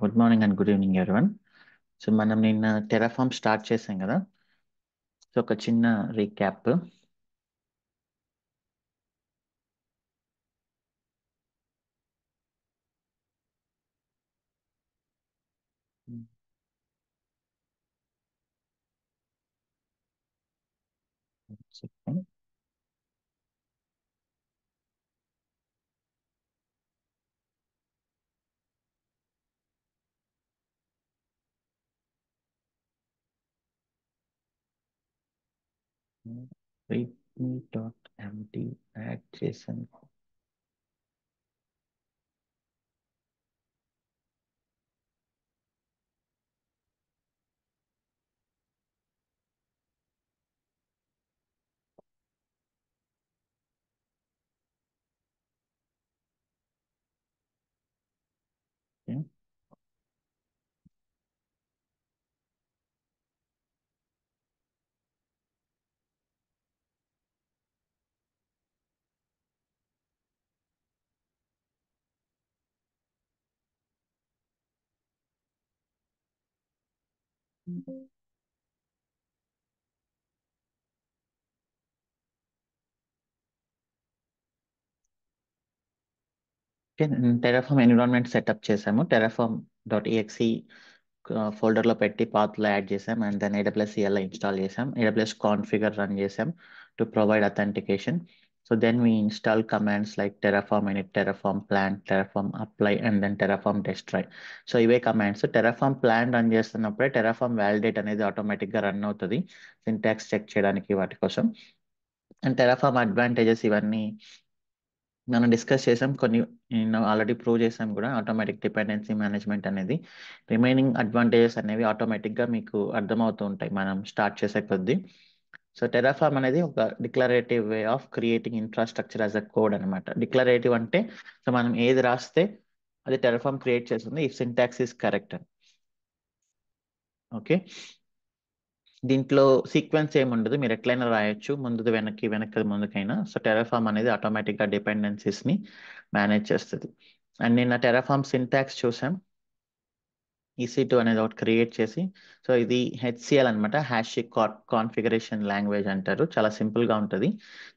Good morning and good evening everyone. So మనం నిన్న Terraform start చేసాం కదా. సో ఒక చిన్న రీక్యాప్. readme.md యాడ్ చేసాను. టెరాఫామ్ ఎన్విరాన్మెంట్ సెటప్ చేసాము. టెరాఫామ్ .exe ఫోల్డర్లో పెట్టి పాత్లో యాడ్ చేసాం. And then AWS CLI install చేసాం. AWS కాన్ఫిగర్ రన్ చేసాం to provide authentication. So then we install commands like terraform init, terraform plant, terraform apply, and then terraform destroy. So ఇవే commands. Terraform plan run చేస్తున్నప్పుడే Terraform validate అనేది ఆటోమేటిక్గా run అవుతుంది, syntax check చేయడానికి వాటి కోసం. And Terraform advantages ఇవన్నీ మనం డిస్కస్ చేసాం. కొన్ని ఆల్రెడీ ప్రూవ్ చేసాం కూడా. ఆటోమేటిక్ డిపెండెన్సీ మేనేజ్మెంట్ అనేది, రిమైనింగ్ అడ్వాంటేజెస్ అనేవి ఆటోమేటిక్గా మీకు అర్థమవుతూ ఉంటాయి మనం స్టార్ట్ చేసే కొద్దీ. సో టెరాఫామ్ అనేది ఒక declarative way of creating infrastructure as a code అనమాట. డిక్లరేటివ్ అంటే సో మనం ఏది రాస్తే అది టెరాఫామ్ క్రియేట్ చేస్తుంది ఇఫ్ సింటాక్స్ ఈస్ కరెక్ట్ అని. ఓకే, దీంట్లో సీక్వెన్స్ ఏమి ఉండదు, మీరు ఎట్లయినా రాయొచ్చు, ముందుది వెనక్కి వెనక్కి ముందుకైనా. సో టెరాఫామ్ అనేది ఆటోమేటిక్గా డిపెండెన్సీస్ని మేనేజ్ చేస్తుంది. అండ్ నిన్న టెరాఫామ్ సింటాక్స్ చూసాం. EC2 అనేది ఒకటి క్రియేట్ చేసి, సో ఇది HCL అనమాట, హ్యాషిక్ కాన్ఫిగరేషన్ లాంగ్వేజ్ అంటారు. చాలా సింపుల్గా ఉంటుంది.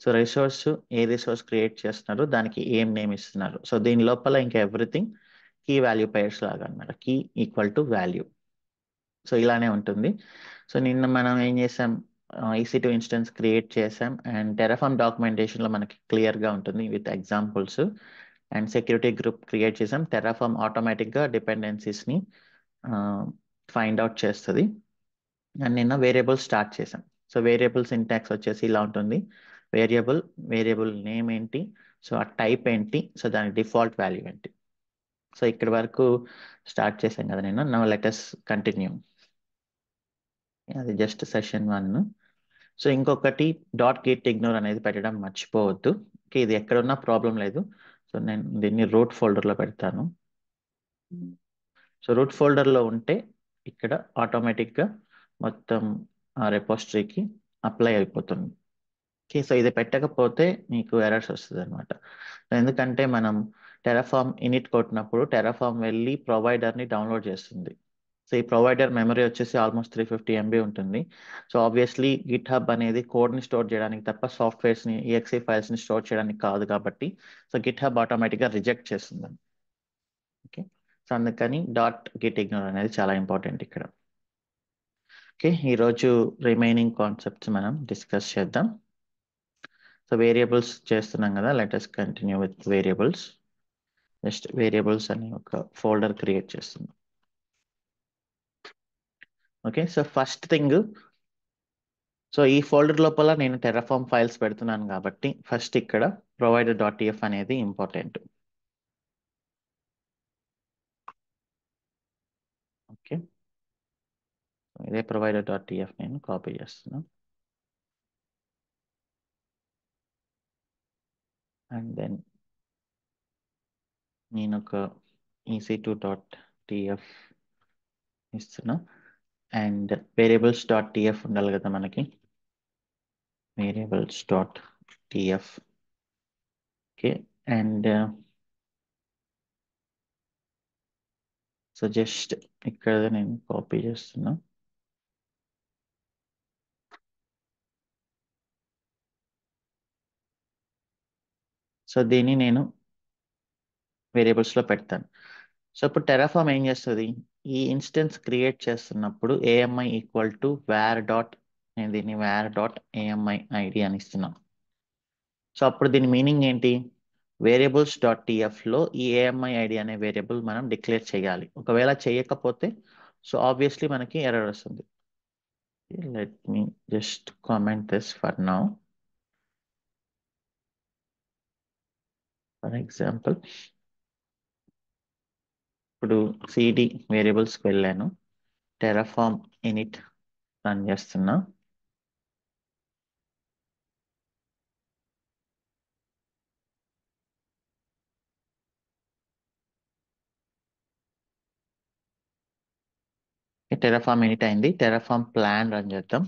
సో ఏ రిసోర్స్ క్రియేట్ చేస్తున్నారు, దానికి ఏం నేమ్ ఇస్తున్నారు. సో దీని లోపల ఇంకా ఎవ్రీథింగ్ కీ వాల్యూ పైర్స్ లాగా అనమాట. Key equal to value. So ఇలానే ఉంటుంది. సో నిన్న మనం ఏం చేసాం, EC2 ఇన్స్టెన్స్ క్రియేట్ చేసాం. అండ్ టెరాఫామ్ డాక్యుమెంటేషన్లో మనకి క్లియర్గా ఉంటుంది with examples. And security group create చేసాం. టెరాఫామ్ ఆటోమేటిక్గా డిపెండెన్సీస్ని ఫైండ్ అవుట్ చేస్తుంది. అండ్ నిన్న వేరియబుల్ స్టార్ట్ చేసాం. సో వేరియబుల్ సింటాక్స్ వచ్చేసి ఇలా ఉంటుంది. వేరియబుల్, వేరియబుల్ నేమ్ ఏంటి, సో ఆ టైప్ ఏంటి, సో దాని డిఫాల్ట్ వాల్యూ ఏంటి. సో ఇక్కడి వరకు స్టార్ట్ చేసాం కదా నిన్న. Now let us continue. అది జస్ట్ సెషన్ 1. సో ఇంకొకటి .git ignore అనేది పెట్టడం మర్చిపోవద్దు. ఓకే, ఇది ఎక్కడున్నా ప్రాబ్లం లేదు. సో నేను దీన్ని రూట్ ఫోల్డర్లో పెడతాను. సో రూట్ ఫోల్డర్లో ఉంటే ఇక్కడ ఆటోమేటిక్గా మొత్తం ఆ రెపోజిటరీకి అప్లై అయిపోతుంది. ఓకే, సో ఇది పెట్టకపోతే మీకు ఎర్రర్స్ వస్తుంది అనమాట. ఎందుకంటే మనం టెరాఫామ్ ఇనిట్ కొట్టినప్పుడు టెరాఫామ్ వెళ్ళి ప్రొవైడర్ని డౌన్లోడ్ చేస్తుంది. సో ఈ ప్రొవైడర్ మెమరీ వచ్చేసి ఆల్మోస్ట్ 350 MB ఉంటుంది. సో ఆబ్వియస్లీ గిట్ హబ్ అనేది కోడ్ని స్టోర్ చేయడానికి తప్ప సాఫ్ట్వేర్స్ని, EXE ఫైల్స్ని స్టోర్ చేయడానికి కాదు కాబట్టి, సో గిట్ హబ్ ఆటోమేటిక్గా రిజెక్ట్ చేస్తుంది. ఓకే, సో అందుకని .git ignore అనేది చాలా ఇంపార్టెంట్ ఇక్కడ. ఓకే, ఈరోజు రిమైనింగ్ కాన్సెప్ట్స్ మనం డిస్కస్ చేద్దాం. సో వేరియబుల్స్ చేస్తున్నాం కదా, let us continue with variables. Just variables అని ఒక ఫోల్డర్ క్రియేట్ చేస్తున్నాం. Okay, so first thing, so ఈ ఫోల్డర్ లోపల నేను టెరాఫామ్ ఫైల్స్ పెడుతున్నాను కాబట్టి ఫస్ట్ ఇక్కడ provider.tf అనేది ఇంపార్టెంట్. ఓకే, ఇదే provider.tf నేను కాపీ చేస్తున్నాను. అండ్ దెన్ నేను ఒక EC2.tf ఇస్తున్నా. అండ్ variables.tf ఉండాలి కదా మనకి. variables.tf. Okay, and so just ఇక్కడ నేను కాపీ చేస్తున్నా. సో దీన్ని నేను వేరియబుల్స్లో పెడతాను. సో ఇప్పుడు టెరాఫామ్ ఏం చేస్తుంది, ఈ ఇన్స్టెన్స్ క్రియేట్ చేస్తున్నప్పుడు AMI equal to var dot, నేను దీన్ని వేర్ డాట్ ఏఎంఐ ఐడి అని ఇస్తున్నాను. సో అప్పుడు దీని మీనింగ్ ఏంటి, వేరియబుల్స్ డాట్ టీఎఫ్లో ఈ ఏఎంఐ ఐడి అనే వేరియబుల్ మనం డిక్లేర్ చేయాలి. ఒకవేళ చేయకపోతే సో ఆబ్వియస్లీ మనకి ఎర్రర్ వస్తుంది. Let me just comment this for now. For example ఇప్పుడు సిడి వేరియబుల్స్కి వెళ్ళాను, టెరాఫామ్ ఇనిట్ రన్ చేస్తున్నా. టెరాఫామ్ ఇనిట్ అయింది, టెరాఫామ్ ప్లాన్ రన్ చేద్దాం.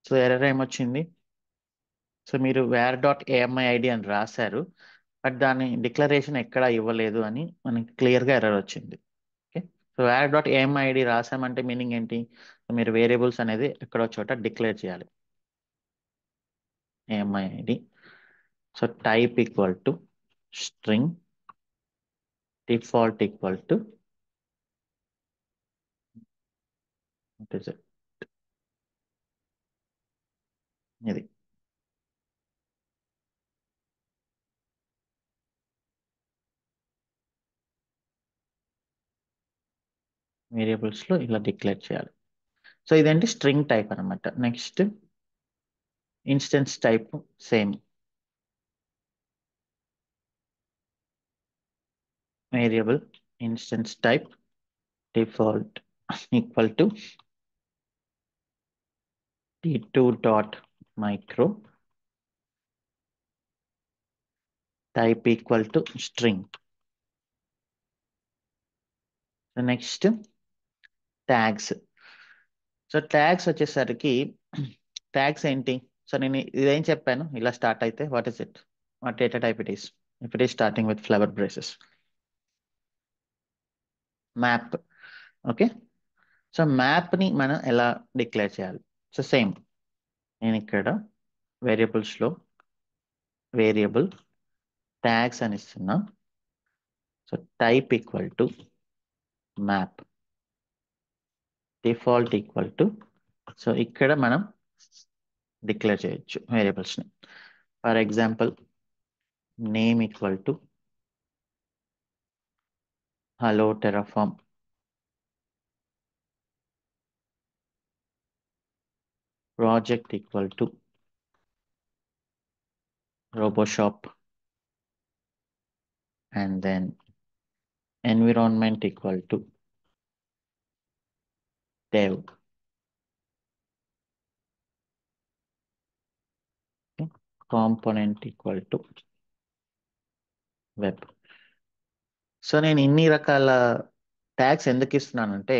సో ఎర్రర్ ఏమొచ్చింది, సో మీరు వేర్ డాట్ ఏఎంఐ ఐడి అని రాశారు, బట్ దాని డిక్లరేషన్ ఎక్కడా ఇవ్వలేదు అని మనకి క్లియర్గా ఎర్రర్ వచ్చింది. Okay, so var dot AMI ID రాసామంటే మీనింగ్ ఏంటి, సో మీరు వేరియబుల్స్ అనేది ఎక్కడో చోట డిక్లేర్ చేయాలి. AMI ID, so type equal to string, default equal to what is it, ఇది వేరియబుల్స్లో ఇలా డిక్లేర్ చేయాలి. సో ఇదేంటి స్ట్రింగ్ టైప్ అనమాట. Next instance type same, variable instance type default equal to t2 dot micro, type equal to string. Next tags. So tags వచ్చేసరికి tags ఏంటి, so నేను ఇదేం చెప్పాను, ఇలా స్టార్ట్ అయితే what is it, what data type it is, if it is starting with flower braces, map. Okay, so మ్యాప్ని మనం ఎలా డిక్లేర్ చేయాలి, సో సేమ్ నేను ఇక్కడ వేరియబుల్స్లో వేరియబుల్ ట్యాగ్స్ అని ఇస్తున్నా. So type equal to map, default equal to, so ఇక్కడ మనం డిక్లేర్ చేయొచ్చు వేరియబుల్స్ని. For example name equal to hello Terraform, project equal to Roboshop, and then environment equal to dev. Okay. Component equal to web. So నేను ఇన్ని రకాల tags ఎందుకు ఇస్తున్నానంటే,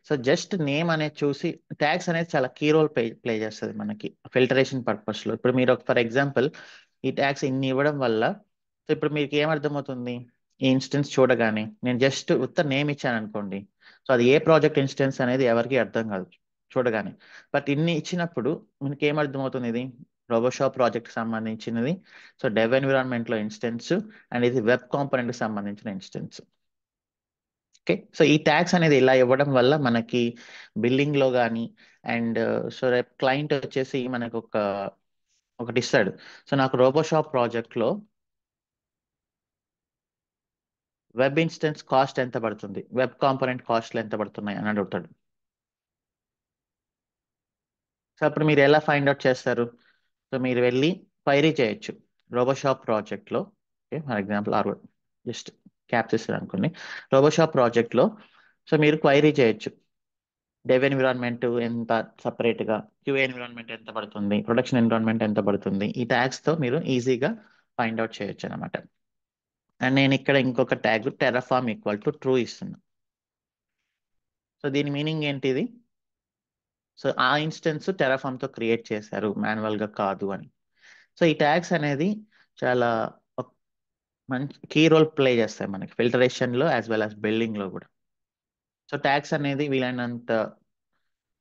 so just name అనేది చూసి, ట్యాగ్స్ అనేది చాలా కీ రోల్ ప్లే చేస్తుంది మనకి ఫిల్టరేషన్ పర్పస్లో. ఇప్పుడు మీరు ఫర్ ఎగ్జాంపుల్ ఈ ట్యాగ్స్ ఇన్ని ఇవ్వడం వల్ల, సో ఇప్పుడు మీకు ఏమర్థమవుతుంది, ఈ ఇన్స్టెన్స్ చూడగానే నేను జస్ట్ ఉత్త నేమ్ ఇచ్చాను అనుకోండి, సో అది ఏ ప్రాజెక్ట్ ఇన్స్టెన్స్ అనేది ఎవరికి అర్థం కాదు చూడగానే. బట్ ఇన్ని ఇచ్చినప్పుడు మనకి ఏమర్థమవుతుంది, ఇది రోబోషాప్ ప్రాజెక్ట్ సంబంధించినది, సో డెవ్ ఎన్విరాన్మెంట్లో ఇన్స్టెన్స్, అండ్ ఇది వెబ్ కాంపోనెంట్కి సంబంధించిన ఇన్స్టెన్స్. ఓకే, సో ఈ ట్యాక్స్ అనేది ఇలా ఇవ్వడం వల్ల మనకి బిల్లింగ్ లో కానీ, అండ్ సో రేపు క్లయింట్ వచ్చేసి మనకు ఒకటి ఇస్తాడు, సో నాకు రోబోషాప్ ప్రాజెక్ట్ లో వెబ్ ఇన్స్టెన్స్ కాస్ట్ ఎంత పడుతుంది, వెబ్ కాంపోనెంట్ కాస్ట్లు ఎంత పడుతున్నాయి అని అడుగుతాడు. సో అప్పుడు మీరు ఎలా ఫైండ్ అవుట్ చేస్తారు, సో మీరు వెళ్ళి క్వైరీ చేయొచ్చు రోబోషాప్ ప్రాజెక్ట్లో. Okay, for example just caps ఇస్తారు అనుకోండి, రోబోషాప్ ప్రాజెక్ట్లో. సో మీరు క్వైరీ చేయొచ్చు, డెవ్ ఎన్విరాన్మెంట్ ఎంత సపరేట్గా, క్యూఏ ఎన్విరాన్మెంట్ ఎంత పడుతుంది, ప్రొడక్షన్ ఎన్విరాన్మెంట్ ఎంత పడుతుంది, ఈ ట్యాగ్స్తో మీరు ఈజీగా ఫైండ్ అవుట్ చేయొచ్చు అనమాట. అండ్ నేను ఇక్కడ ఇంకొక tag Terraform equal to true ఇస్తున్నా. సో దీని మీనింగ్ ఏంటిది, సో ఆ ఇన్స్టెన్స్ టెరాఫామ్తో క్రియేట్ చేశారు మాన్యువల్గా కాదు అని. సో ఈ ట్యాగ్స్ అనేది చాలా ఒక మంచి కీ రోల్ ప్లే చేస్తాయి మనకి ఫిల్టరేషన్లో యాజ్ వెల్ యాజ్ బిల్డింగ్లో కూడా. సో ట్యాగ్స్ అనేది వీలైనంత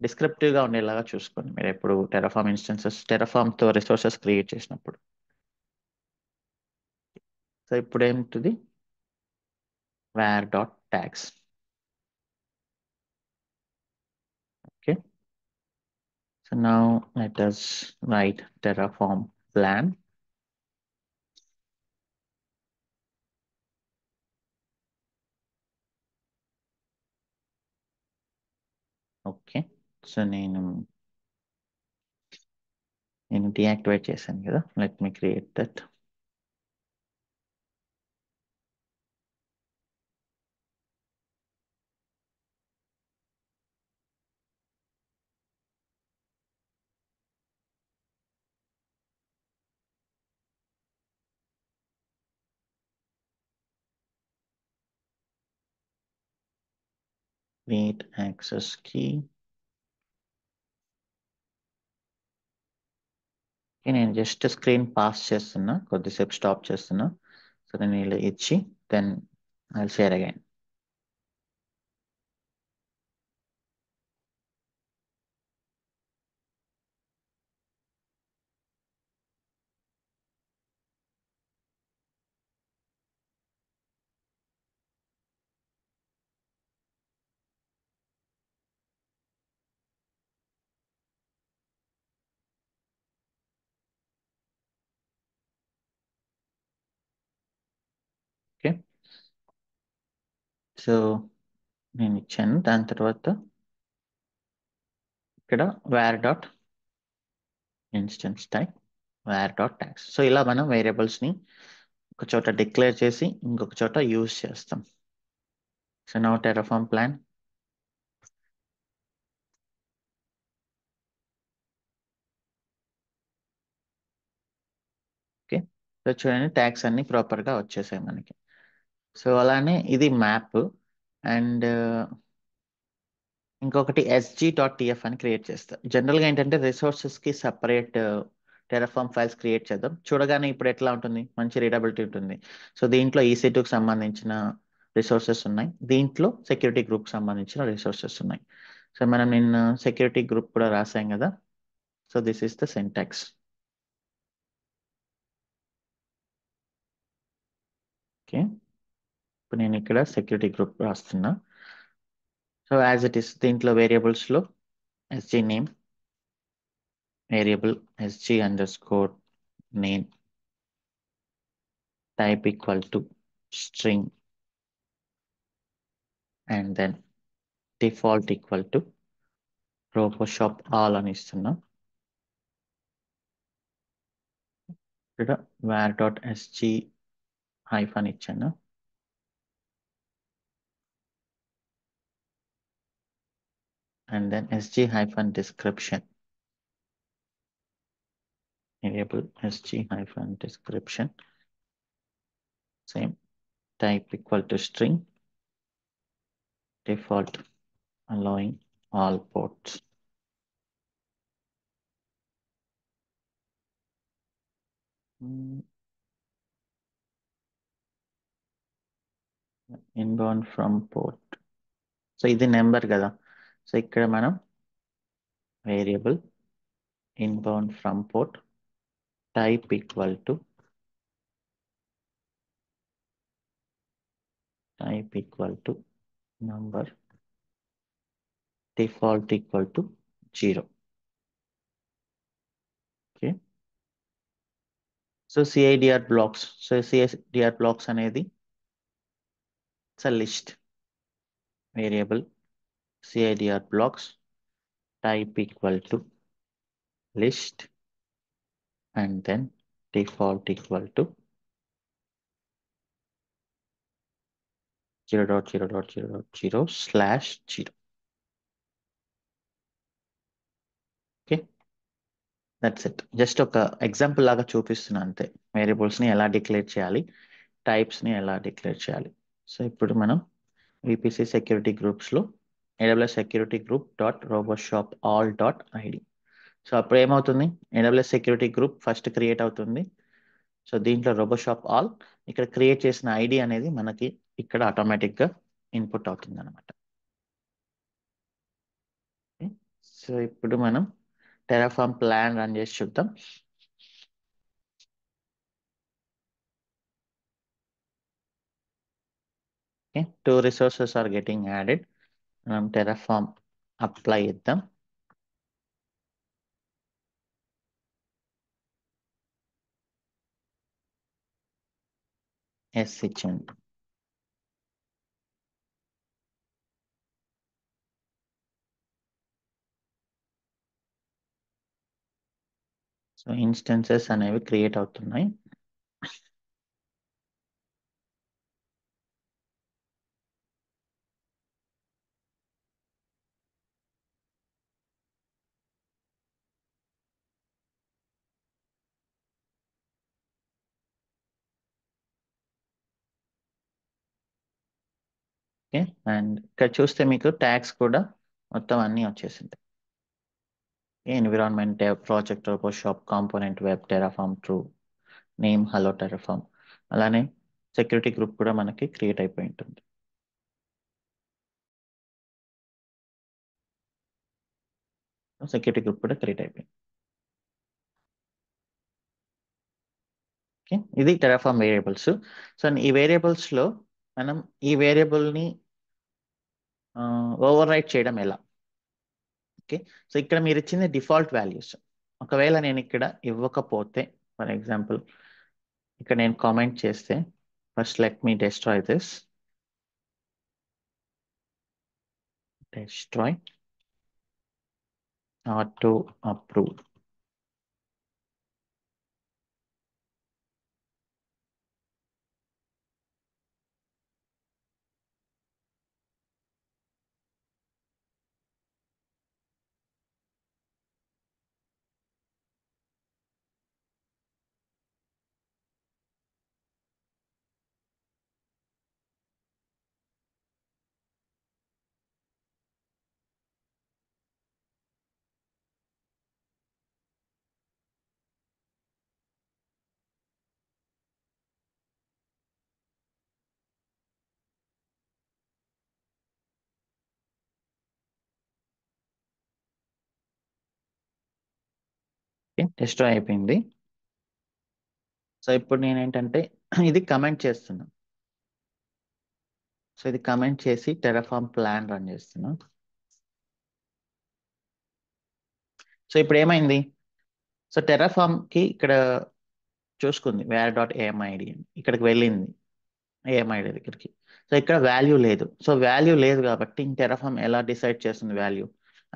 డిస్క్రిప్టివ్గా ఉండేలాగా చూసుకోండి మీరు ఎప్పుడు టెరాఫామ్ ఇన్స్టెన్సెస్ టెరాఫామ్తో రిసోర్సెస్ క్రియేట్ చేసినప్పుడు. సో ఇప్పుడు ఏమిటిది var dot tags. Okay, so now let us write terraform plan. Okay, so నేను డీయాక్టివేట్ చేశాను కదా, let me create that. Create access key. నేను జస్ట్ స్క్రీన్ పాస్ చేస్తున్నా, కొద్దిసేపు స్టాప్ చేస్తున్నా. సో నేను ఇలా ఇచ్చి then I share again. Okay, so నేను ఇచ్చాను. దాని తర్వాత ఇక్కడ var dot instance type var dot tags. So ఇలా మనం వేరియబుల్స్ని ఒక చోట డిక్లేర్ చేసి ఇంకొక చోట యూజ్ చేస్తాం. So now Terraform plan. Okay, so చూడండి ట్యాగ్స్ అన్ని ప్రాపర్గా వచ్చేసాయి మనకి. సో అలానే ఇది మ్యాప్. అండ్ ఇంకొకటి sg.tf అని క్రియేట్ చేస్తా. జనరల్గా ఏంటంటే రిసోర్సెస్కి సపరేట్ టెరాఫామ్ ఫైల్స్ క్రియేట్ చేద్దాం. చూడగానే ఇప్పుడు ఎట్లా ఉంటుంది, మంచి రీడబిలిటీ ఉంటుంది. సో దీంట్లో EC2కి సంబంధించిన రిసోర్సెస్ ఉన్నాయి, దీంట్లో సెక్యూరిటీ గ్రూప్కి సంబంధించిన రిసోర్సెస్ ఉన్నాయి. సో మనం నిన్న సెక్యూరిటీ గ్రూప్ కూడా రాసాం కదా. So this is the syntax. Okay, ఇప్పుడు నేను ఇక్కడ సెక్యూరిటీ గ్రూప్ రాస్తున్నా. సో యాజ్ ఇట్ ఈస్ దీంట్లో వేరియబుల్స్లో SG name, variable SG under score name, type equal to string, and then default equal to RoboShop all అని ఇస్తున్నా. ఇక్కడ var డాట్ sg హైఫన్ ఇచ్చాను. and then sg hyphen description, variable sg hyphen description, same, type equal to string, default allowing all ports. inbound from port. So ఇది number కదా. So ఇక్కడ మనం variable inbound from port type equal to number, default equal to 0. Okay, so CIDR blocks. So CIDR blocks అనేది it's a list variable CIDR blocks type equal to list, and then default equal to 0.0.0.0/0. Okay, that's it. Just ఒక example లాగా చూపిస్తున్నా అంతే, వేరియబుల్స్ని ఎలా declare చేయాలి, టైప్స్ని ఎలా declare చేయాలి. So ఇప్పుడు మనం VPC సెక్యూరిటీ గ్రూప్స్లో AWS security group dot Roboshop all dot ID. So అప్పుడు ఏమవుతుంది, AWS security group first create అవుతుంది. సో దీంట్లో రోబోషాప్ ఆల్ ఇక్కడ క్రియేట్ చేసిన ఐడి అనేది మనకి ఇక్కడ ఆటోమేటిక్గా ఇన్పుట్ అవుతుంది అనమాట. సో ఇప్పుడు మనం టెరాఫామ్ ప్లాన్ రన్ చేసి చూద్దాం. Okay, 2 resources are getting added. మనం టెరాఫామ్ అప్లై ఇద్దాం. ఎస్ ఇచ్చింది. సో ఇన్స్టెన్సెస్ అనేవి క్రియేట్ అవుతున్నాయి. ఓకే, అండ్ ఇక్కడ చూస్తే మీకు ట్యాగ్స్ కూడా మొత్తం అన్నీ వచ్చేసింది. Environment, project, Roboshop, component, web, Terraform, true, name, hello Terraform, అలానే సెక్యూరిటీ గ్రూప్ కూడా మనకి క్రియేట్ అయిపోయి ఉంటుంది. సెక్యూరిటీ గ్రూప్ కూడా క్రియేట్ అయిపోయింది. ఓకే, ఇది టెరాఫామ్ వేరియబుల్స్. సో ఈ వేరియబుల్స్లో మనం ఈ వేరియబుల్ని ఓవర్ రైట్ చేయడం ఎలా? ఓకే, సో ఇక్కడ మీరు ఇచ్చిన డిఫాల్ట్ వాల్యూస్. ఒకవేళ నేను ఇక్కడ ఇవ్వకపోతే, ఫర్ ఎగ్జాంపుల్ ఇక్కడ నేను కామెంట్ చేస్తే, first let me destroy this, destroy auto approve. Okay, destroy అయిపోయింది. సో ఇప్పుడు నేను ఏంటంటే ఇది కమెంట్ చేస్తున్నాను. సో ఇది కమెంట్ చేసి టెరాఫామ్ ప్లాన్ రన్ చేస్తున్నాను. సో ఇప్పుడు ఏమైంది? సో టెరాఫామ్ కి ఇక్కడ చూసుకుంది వేర్ డాట్ ఏఎంఐడి అని, ఇక్కడికి వెళ్ళింది ఏఎంఐడి దగ్గరికి. సో ఇక్కడ వాల్యూ లేదు. సో వాల్యూ లేదు కాబట్టి టెరాఫామ్ ఎలా డిసైడ్ చేస్తుంది వాల్యూ?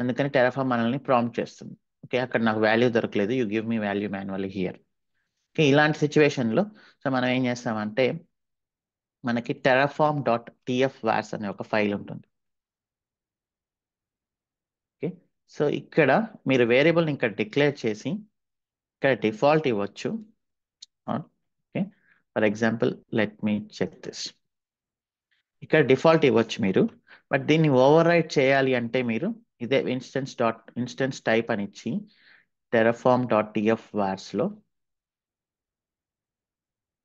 అందుకని టెరాఫామ్ మనల్ని ప్రాంప్ట్ చేస్తుంది. ఓకే, అక్కడ నాకు వాల్యూ దొరకలేదు, you give me value manually here. Okay, ఇలాంటి సిచ్యువేషన్లో సో మనం ఏం చేస్తామంటే మనకి టెరాఫామ్ డాట్ టిఎఫ్ వార్స్ అనే ఒక ఫైల్ ఉంటుంది. ఓకే, సో ఇక్కడ మీరు వేరియబుల్ని ఇక్కడ డిక్లేర్ చేసి ఇక్కడ డిఫాల్ట్ ఇవ్వచ్చు. Okay, for example let me check this. ఇక్కడ డిఫాల్ట్ ఇవ్వచ్చు మీరు, బట్ దీన్ని ఓవర్ రైట్ చేయాలి అంటే మీరు ఇదే ఇన్స్టెన్స్ టైప్ అని ఇచ్చి టెరాఫామ్ డాట్ టిఎఫ్ వార్స్లో,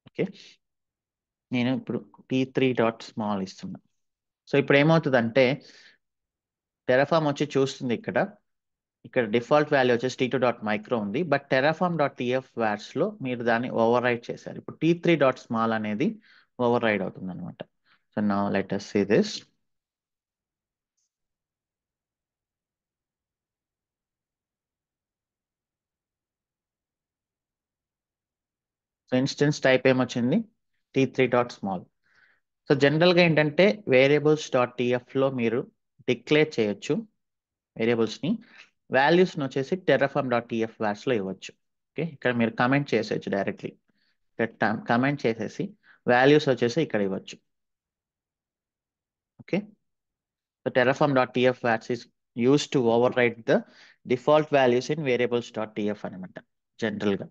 ఓకే, నేను ఇప్పుడు t3 డాట్ స్మాల్ ఇస్తున్నా. సో ఇప్పుడు ఏమవుతుందంటే టెరాఫామ్ వచ్చి చూస్తుంది ఇక్కడ డిఫాల్ట్ వాల్యూ వచ్చేసి t2 డాట్ మైక్రో ఉంది, బట్ టెరాఫామ్ డాట్ టిఎఫ్ వార్స్లో మీరు దాన్ని ఓవర్ రైడ్ చేశారు. ఇప్పుడు t3 డాట్ స్మాల్ అనేది ఓవర్ రైడ్ అవుతుంది అనమాట. So now let us see this. So instance type ఏమొచ్చింది? t3 dot small. సో జనరల్గా ఏంటంటే వేరియబుల్స్ డాట్ టిఎఫ్లో మీరు డిక్లేర్ చేయొచ్చు వేరియబుల్స్ని, వాల్యూస్ని వచ్చేసి టెరాఫామ్ డాట్ టిఎఫ్ వార్స్లో ఇవ్వచ్చు. ఓకే, ఇక్కడ మీరు కమెంట్ చేసేయచ్చు డైరెక్ట్లీ. ఇక్కడ కమెంట్ చేసేసి వాల్యూస్ వచ్చేసి ఇక్కడ ఇవ్వచ్చు. Okay, so terraform.tf values is used to override the default values in variables.tf అనమాట జనరల్గా.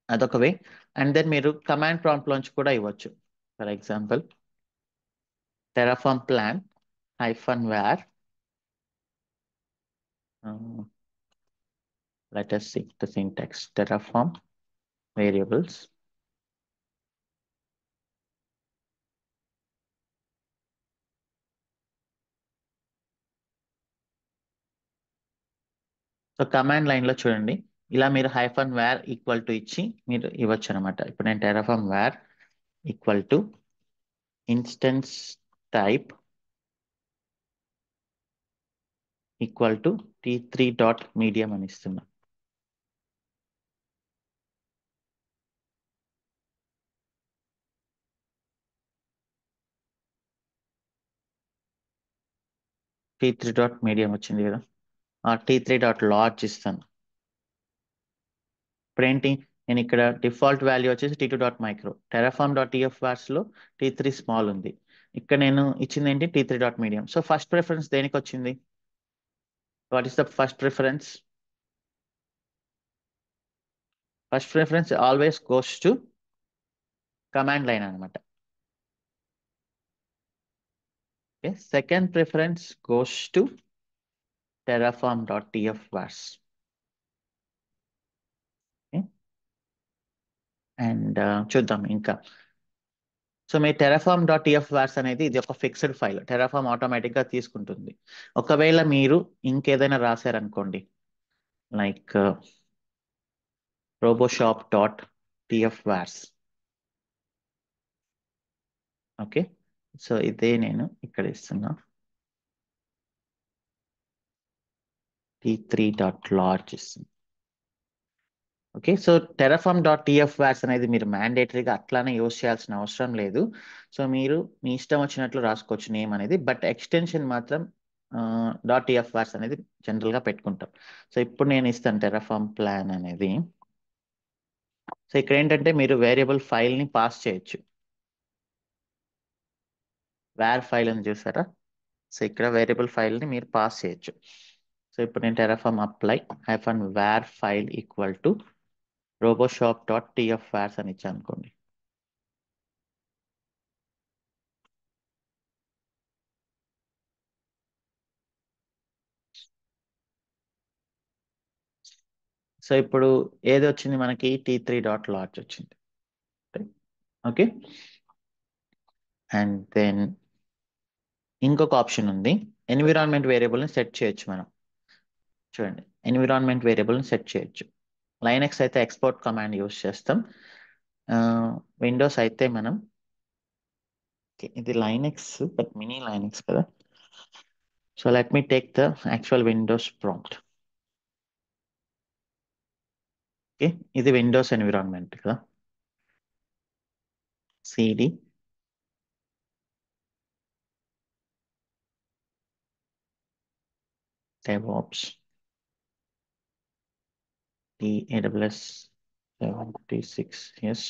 అదొక వే. అండ్ దెన్ మీరు కమాండ్ ప్రాంప్ట్ లోంచి కూడా ఇవ్వచ్చు. For example terraform plan -var, let us see the syntax. terraform variables. So command line లో చూడండి, ఇలా మీరు హైఫన్ వేర్ ఈక్వల్ టు ఇచ్చి మీరు ఇవ్వచ్చు అనమాట. ఇప్పుడు నేను Terraform var equal to instance type equal to t3.medium అని ఇస్తున్నా. t3.medium వచ్చింది కదా, t3.large ఇస్తాను. ఇప్పుడు ఏంటి, నేను ఇక్కడ డిఫాల్ట్ వాల్యూ వచ్చేసి t2.micro, terraform.tf vars లో t3 స్మాల్ ఉంది. ఇక్కడ నేను ఇచ్చింది ఏంటి, t3.medium. సో ఫస్ట్ ప్రిఫరెన్స్ దేనికి వచ్చింది? What is the first preference? First preference always goes to command line అనమాట. Okay, second preference goes to terraform.tf vars. And చూద్దాం ఇంకా. సో మీ terraform.tf vars అనేది ఇది ఒక ఫిక్స్డ్ ఫైల్, టెరాఫామ్ ఆటోమేటిక్ గా తీసుకుంటుంది. ఒకవేళ మీరు ఇంకేదైనా రాశారనుకోండి, like roboshop.tf vars. Okay, so ఇదే నేను ఇక్కడ ఇస్తున్నా, t3.large ఇస్తున్నా. ఓకే, సో terraform.tf vars అనేది మీరు మ్యాండేటరీగా అట్లానే యూజ్ చేయాల్సిన అవసరం లేదు. సో మీరు మీ ఇష్టం వచ్చినట్లు రాసుకోవచ్చు నేమ్ అనేది, బట్ ఎక్స్టెన్షన్ మాత్రం .tf vars అనేది జనరల్గా పెట్టుకుంటాం. సో ఇప్పుడు నేను ఇస్తాను టెరాఫామ్ ప్లాన్ అనేది. సో ఇక్కడ ఏంటంటే మీరు వేరియబుల్ ఫైల్ని పాస్ చేయొచ్చు. వేర్ ఫైల్ అని చూసారా? సో ఇక్కడ వేరియబుల్ ఫైల్ని మీరు పాస్ చేయొచ్చు. సో ఇప్పుడు నేను Terraform apply hyphen var file equal to roboshop.tf vars అని ఇచ్చాను అనుకోండి. సో ఇప్పుడు ఏది వచ్చింది మనకి, t3.large వచ్చింది. ఓకే, అండ్ దెన్ ఇంకొక ఆప్షన్ ఉంది, ఎన్విరాన్మెంట్ వేరియబుల్ని సెట్ చేయొచ్చు మనం. చూడండి, ఎన్విరాన్మెంట్ వేరియబుల్ని సెట్ చేయొచ్చు. లైనక్స్ అయితే ఎక్స్పోర్ట్ కమాండ్ యూస్ చేస్తాం, విండోస్ అయితే మనం, ఇది లైనక్స్ బట్ మినీ లైనక్స్ కదా. So let me take the actual Windows prompt. Okay, ఇది విండోస్ ఎన్విరాన్మెంట్ కదా, cd DevOps AWS 76, yes,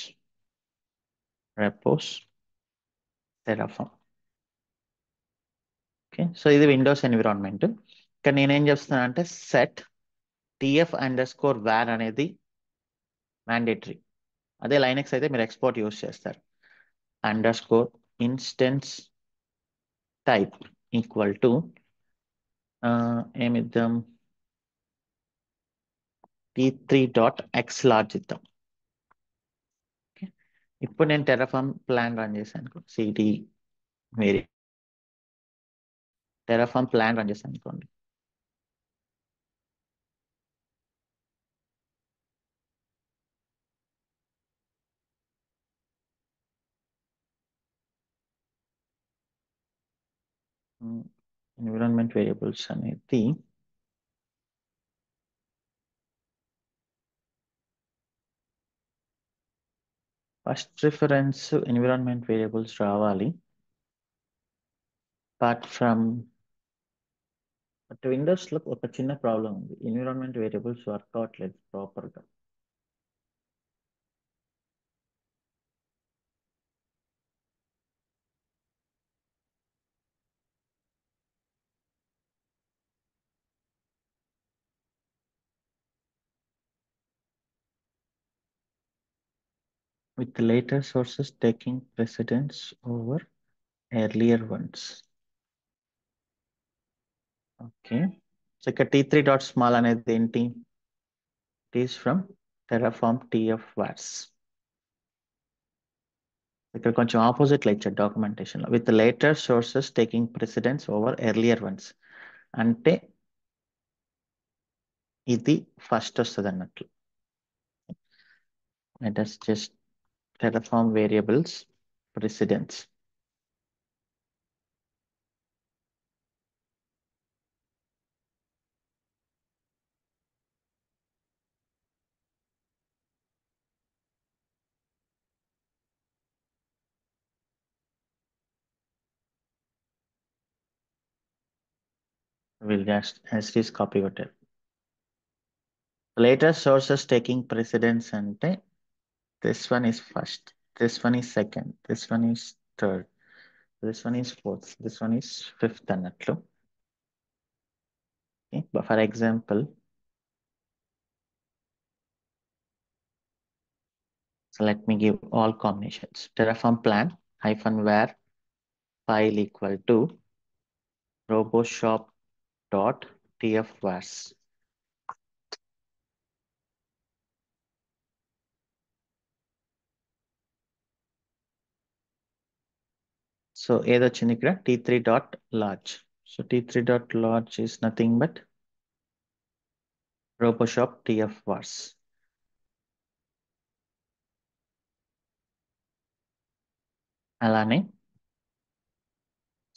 repos Terraform. Okay, so ఇది విండోస్ ఎన్విరాన్మెంట్. ఇక్కడ నేనేం చేస్తున్నాను అంటే సెట్ tf_var అనేది మ్యాండేటరీ. అదే లైనక్స్ అయితే మీరు ఎక్స్పోర్ట్ యూస్ చేస్తారు. Underscore instance type equal to ఏమిద్దాం, t3.xlarge ఇద్దాం. ఓకే, ఇప్పుడు నేను టెరాఫామ్ ప్లాన్ రన్ చేశాను, సిడి వేరే టెరాఫామ్ ప్లాన్ రన్ చేశాను అనుకోండి. ఎన్విరాన్మెంట్ వేరియబుల్స్ అనేది ఫస్ట్ ప్రిఫరెన్స్ ఎన్విరాన్మెంట్ వేరియబుల్స్ రావాలి. అపార్ట్ ఫ్రమ్ బట్ విండోస్లో ఒక చిన్న ప్రాబ్లం ఉంది, ఎన్విరాన్మెంట్ వేరియబుల్స్ వర్క్ అవ్వట్లేదు ప్రాపర్గా. with later sources taking precedence over earlier ones. Okay, so ఇక్కడ t3.small అనేది ఏంటి, it is from Terraform TF vars. ఇక్కడ కొంచెం ఆపోజిట్లో ఇచ్చాడు డాక్యుమెంటేషన్లో, with later sources taking precedence over earlier ones. అంటే ఇది ఫస్ట్ వస్తుంది అన్నట్లు. Let us just terraform variables precedence. We'll just as it is copy కొట్టారు. Later sources taking precedence అంటే this one is first, this one is second, this one is third, this one is fourth, this one is fifth అన్నట్లు. Okay. But for example, so let me give all combinations. Terraform plan -var file equal to roboshop.tfvars. So ఏదొచ్చింది ఇక్కడ t3.large. So t3.large is nothing but roboshop tfvars. అలానే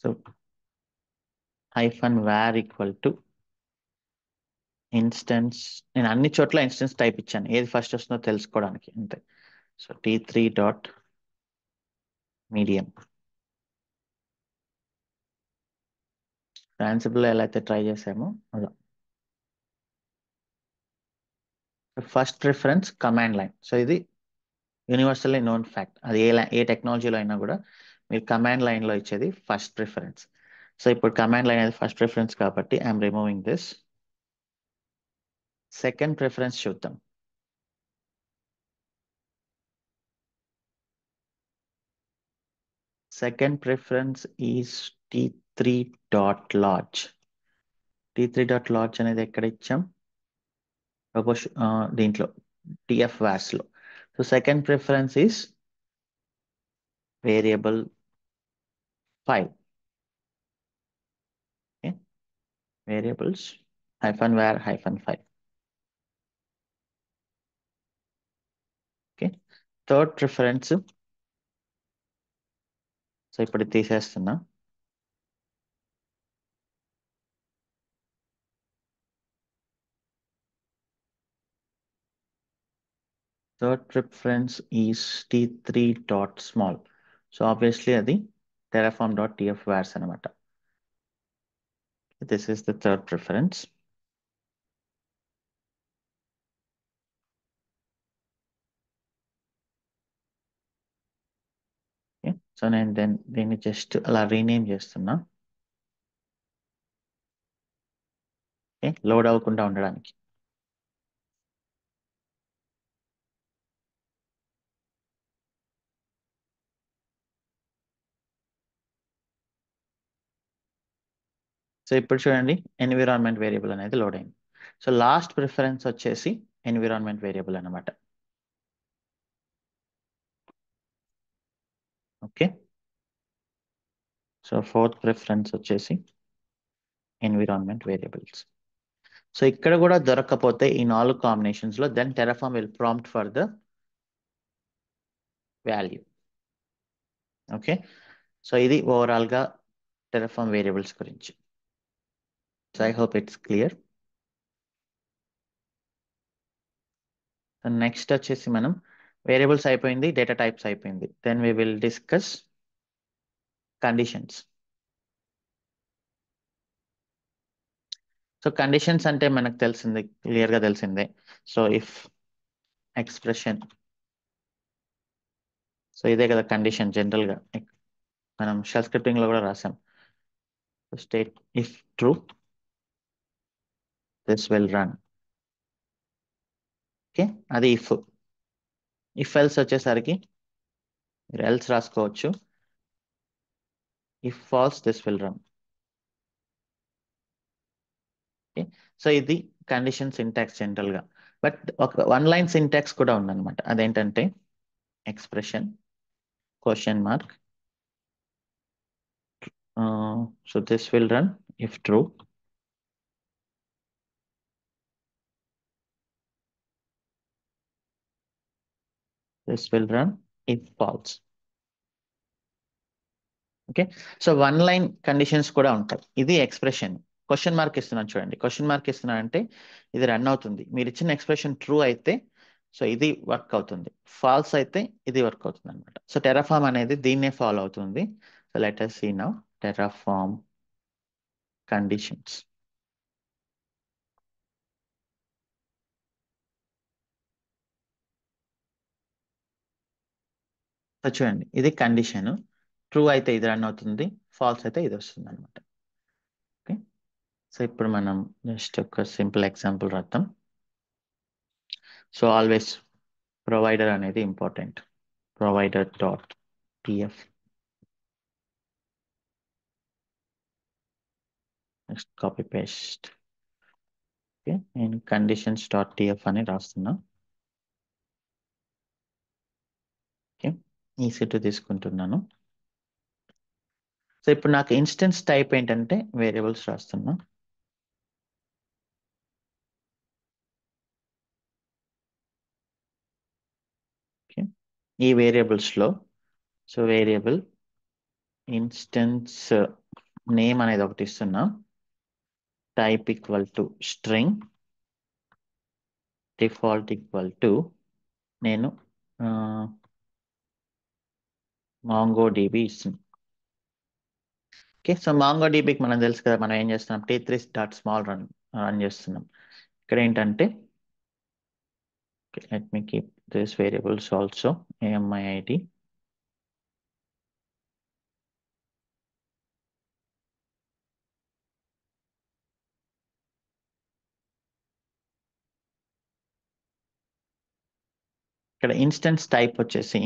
so -var equal to instance. నేను అన్ని చోట్ల instance type ఇచ్చాను, ఏది first వస్తుందో తెలుసుకోవడానికి అంతే. So t3.medium. Ansible ఎలా అయితే ట్రై చేసామో అలా. First preference command line. So ఇది యూనివర్సల్లీ నోన్ ఫ్యాక్ట్. అది ఏ టెక్నాలజీలో అయినా కూడా మీరు కమాండ్ లైన్లో ఇచ్చేది ఫస్ట్ ప్రిఫరెన్స్. సో ఇప్పుడు కమాండ్ లైన్ అనేది ఫస్ట్ ప్రిఫరెన్స్ కాబట్టి I'm removing this. Second preference చూద్దాం. Second preference is t3.large. t3.large అనేది ఎక్కడ ఇచ్చాం? దీంట్లో tfvars లో. So second preference is variable file. Variables -var -5. Okay. Third preference, so ఇప్పుడు తీసేస్తున్నా. Third preference is t3.small. So obviously అది terraform.tfvars అనమాట. This is the third preference. So నేను దీన్ని జస్ట్ అలా రీనేమ్ చేస్తున్నా, లోడ్ అవ్వకుండా ఉండడానికి. సో ఇప్పుడు చూడండి, ఎన్విరాన్మెంట్ వేరియబుల్ అనేది లోడ్ అయింది. సో లాస్ట్ ప్రిఫరెన్స్ వచ్చేసి ఎన్విరాన్మెంట్ వేరియబుల్ అనమాట. ఓకే. సో ఫోర్త్ ప్రిఫరెన్స్ వచ్చేసి ఎన్విరాన్మెంట్ వేరియబుల్స్. సో ఇక్కడ కూడా దొరకకపోతే ఈ 4 కాంబినేషన్స్ లో then Terraform will prompt for the value. Okay. So ఇది ఓవరాల్ గా టెరాఫార్మ్ వేరియబుల్స్ గురించి. So I hope it's clear. Next వచ్చేసి మనం వేరియబుల్స్ అయిపోయింది, డేటా టైప్స్ అయిపోయింది. Then we will discuss conditions. So conditions అంటే మనకు తెలిసింది, క్లియర్ గా తెలిసిందే. సో ఇఫ్ ఎక్స్ప్రెషన్, సో ఇదే కదా కండిషన్. జనరల్ గా మనం షెల్ స్క్రిప్టింగ్ లో కూడా రాసాం. State if true this will run. Okay. అది ఇఫ్ ఎల్స్ వచ్చేసరికి మీరు ఎల్స్ రాసుకోవచ్చు. If false this will run. Okay. So ఇది కండిషన్ సింటాక్స్ జనరల్ గా. బట్ ఒక వన్ లైన్ సింటాక్స్ కూడా ఉందన్నమాట. అదేంటంటే expression question mark. So this will run if true. This will run if false. Okay. So one line conditions కూడా ఉంటాయి. ఇది expression. Question mark ఇస్తున్నాను చూడండి. క్వశ్చన్ మార్క్ ఇస్తున్నాను అంటే ఇది రన్ అవుతుంది. మీరు ఇచ్చిన ఎక్స్ప్రెషన్ ట్రూ అయితే సో ఇది వర్క్ అవుతుంది, ఫాల్స్ అయితే ఇది వర్క్ అవుతుంది అనమాట. సో టెరాఫామ్ అనేది దీన్నే ఫాలో అవుతుంది. So let us see now Terraform conditions. So చూడండి, ఇది కండిషన్. ట్రూ అయితే ఇది రన్ అవుతుంది, ఫాల్స్ అయితే ఇది వస్తుంది అనమాట. ఓకే. సో ఇప్పుడు మనం జస్ట్ ఒక సింపుల్ ఎగ్జాంపుల్ రాద్దాం. సో ఆల్వేస్ ప్రొవైడర్ అనేది important. Provider dot TF, next copy paste. Okay, నేను కండిషన్స్ డాట్ టిఎఫ్ అని రాస్తున్నా. ఓకే, EC2 తీసుకుంటున్నాను. సో ఇప్పుడు నాకు ఇన్స్టెన్స్ టైప్ ఏంటంటే వేరియబుల్స్ రాస్తున్నా. ఓకే, ఈ వేరియబుల్స్లో సో వేరియబుల్ ఇన్స్టెన్స్ నేమ్ అనేది ఒకటి ఇస్తున్నా. Type equal to string, default equal to నేను మాంగో డిబి ఇస్తుంది. ఓకే, సో మాంగో డిబికి మనం తెలుసు కదా, మనం ఏం చేస్తున్నాం, T3 డాట్ స్మాల్ రన్ చేస్తున్నాం. ఇక్కడ ఏంటంటే let me keep this variables also AMI ID. ఇక్కడ ఇన్స్టెన్స్ టైప్ వచ్చేసి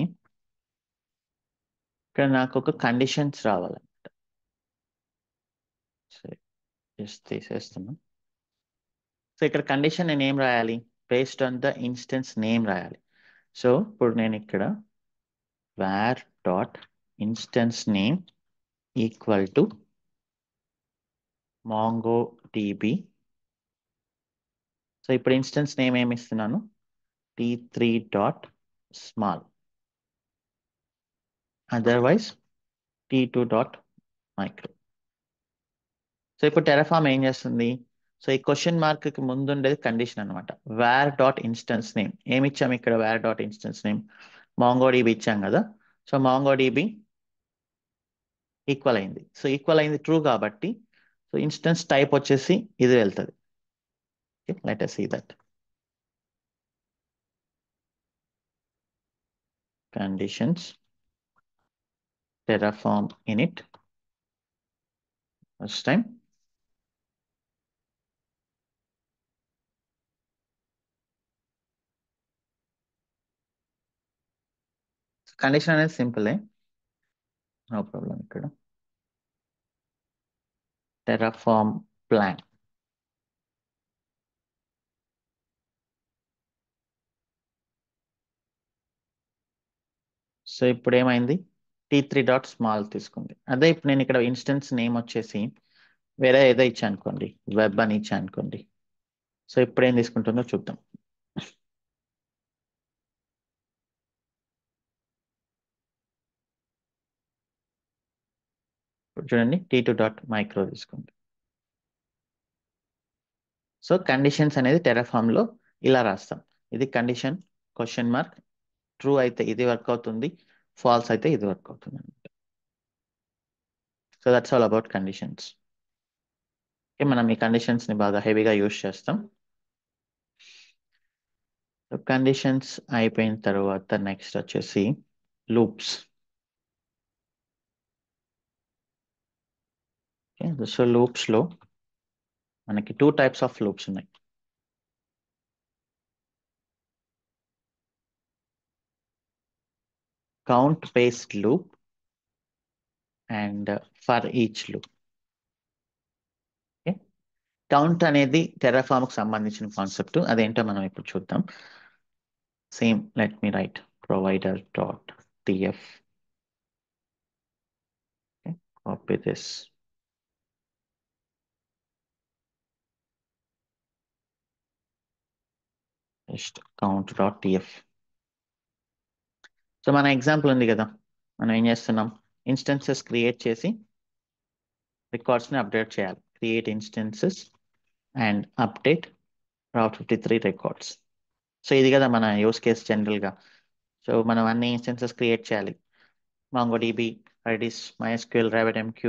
ఇక్కడ నాకు ఒక కండిషన్స్ రావాలన్నమాట. సరే, జస్ట్ తీసేస్తున్నాం. సో ఇక్కడ కండిషన్ నేను ఏం రాయాలి, based on the instance name రాయాలి. సో ఇప్పుడు నేను ఇక్కడ var dot instance name equal to mango dB. So ఇప్పుడు ఇన్స్టెన్స్ నేమ్ ఏమి ఇస్తున్నాను, T3 dot small, otherwise T2 dot micro. So ఇప్పుడు టెరాఫామ్ ఏం చేస్తుంది, సో ఈ క్వశ్చన్ మార్క్ కి ముందు ఉండేది కండిషన్ అనమాట. వేర్ డాట్ ఇన్స్టెన్స్ నేమ్ ఏమి ఇచ్చాము ఇక్కడ, var dot instance name MongoDB ఇచ్చాం కదా. సో మాంగోడిబి ఈక్వల్ అయింది. సో ఈక్వల్ అయింది ట్రూ కాబట్టి సో ఇన్స్టెన్స్ టైప్ వచ్చేసి ఇది వెళ్తుంది. Let us see that conditions Terraform init first time. Condition అనేది సింపుల్, నో ప్రాబ్లం. ఇక్కడ టెరాఫామ్ ప్లాన్. సో ఇప్పుడు ఏమైంది, T3 డాట్ స్మాల్ తీసుకుంది. అదే ఇప్పుడు నేను ఇక్కడ ఇన్స్టెన్స్ నేమ్ వచ్చేసి వేరే ఏదో ఇచ్చా అనుకోండి, వెబ్ అని ఇచ్చా అనుకోండి. సో ఇప్పుడు ఏం తీసుకుంటుందో చూద్దాం. ఇప్పుడు చూడండి, T2 డాట్ మైక్రో తీసుకుంది. సో కండిషన్స్ అనేది టెరాఫామ్ లో ఇలా రాస్తాం. ఇది కండిషన్, క్వశ్చన్ మార్క్, ట్రూ అయితే ఇది వర్క్ అవుతుంది, ఫాల్స్ అయితే ఇది వర్క్ అవుతుంది అనమాట. So that's all about conditions. మనం ఈ కండిషన్స్ ని బాగా హెవీగా యూస్ చేస్తాం. కండిషన్స్ అయిపోయిన తర్వాత నెక్స్ట్ వచ్చేసి లూప్స్. సో లూప్స్ లో మనకి 2 టైప్స్ ఆఫ్ లూప్స్ ఉన్నాయి. Count based loop and for each loop. Count అనేది టెర్రాఫామ్ కి సంబంధించిన కాన్సెప్ట్, అదేంటో మనం ఇప్పుడు చూద్దాం. Same let me write provider dot TF, copy this, just count dot TF. So మన ఎగ్జాంపుల్ ఉంది కదా, మనం ఏం చేస్తున్నాం, ఇన్స్టెన్సెస్ క్రియేట్ చేసి రికార్డ్స్ని అప్డేట్ చేయాలి. Create instances and update route 53 records. So ఇది కదా మన యూస్ కేస్ జనరల్గా. సో మనం అన్ని ఇన్స్టెన్సెస్ క్రియేట్ చేయాలి. MongoDB, Redis, MySQL, RabbitMQ,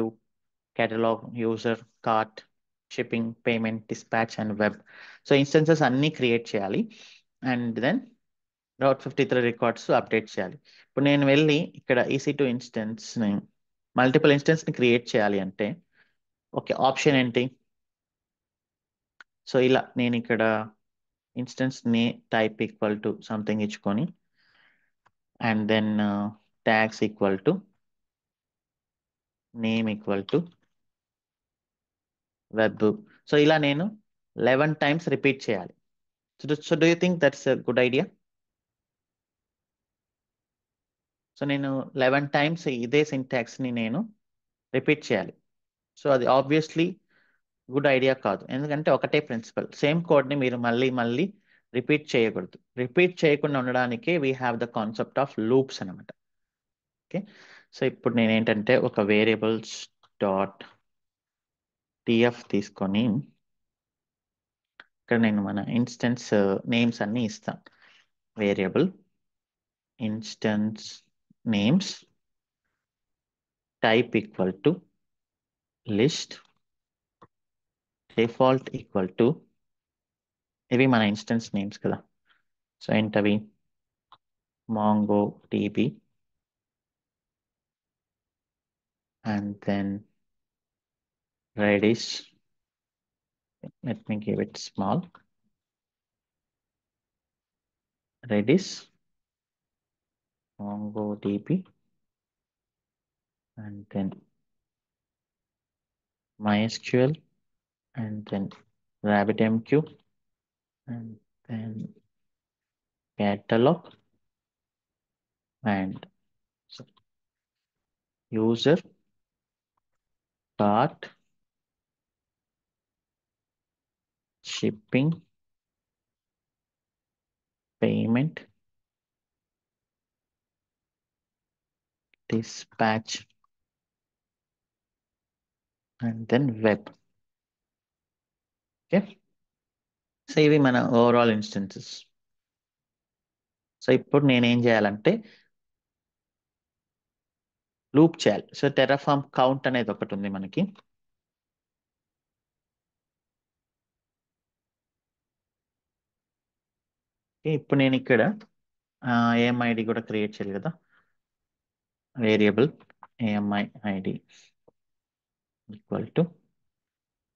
Catalog, User, Cart, Shipping, Payment, Dispatch and web. So instances అన్నీ క్రియేట్ చేయాలి and then route 53 records update చేయాలి. ఇప్పుడు నేను వెళ్ళి ఇక్కడ EC2 ఇన్స్టెన్స్ని, మల్టిపుల్ ఇన్స్టెన్స్ని క్రియేట్ చేయాలి అంటే ఓకే, ఆప్షన్ ఏంటి? సో ఇలా నేను ఇక్కడ ఇన్స్టెన్స్ నే టైప్ ఈక్వల్ టు సంథింగ్ ఇచ్చుకొని and then tags equal to name equal to web. So ఇలా నేను 11 టైమ్స్ రిపీట్ చేయాలి. So do you think that's a good idea? So నేను 11 టైమ్స్ ఇదే సింటాక్స్ని నేను రిపీట్ చేయాలి. సో అది ఆబ్వియస్లీ గుడ్ ఐడియా కాదు, ఎందుకంటే ఒకటే ప్రిన్సిపల్, సేమ్ కోడ్ని మీరు మళ్ళీ మళ్ళీ రిపీట్ చేయకూడదు. రిపీట్ చేయకుండా ఉండడానికే we have the concept of loops అనమాట. ఓకే, సో ఇప్పుడు నేను ఏంటంటే ఒక వేరియబుల్స్ డాట్ టిఎఫ్ తీసుకొని ఇక్కడ నేను మన ఇన్స్టెన్స్ నేమ్స్ అన్ని ఇస్తాను. Variable instance names type equal to list, default equal to, ఇవి మన ఇన్స్టెన్స్ నేమ్స్ కదా. సో ఏంటవి? MongoDB and then Redis. Let me give it small. Redis, MongoDB, and then MySQL, and then RabbitMQ, and then Catalog, and so user, cart, shipping, payment, dispatch, and then web. Okay. So ఇవి మన overall instances. So ఇప్పుడు నేనేం చేయాలంటే loop చేయాలి. So Terraform count అనేది ఒకటి ఉంది మనకి. ఇప్పుడు నేను ఇక్కడ ఏఎంఐడి కూడా క్రియేట్ చేయాలి కదా. Variable AMI ID equal to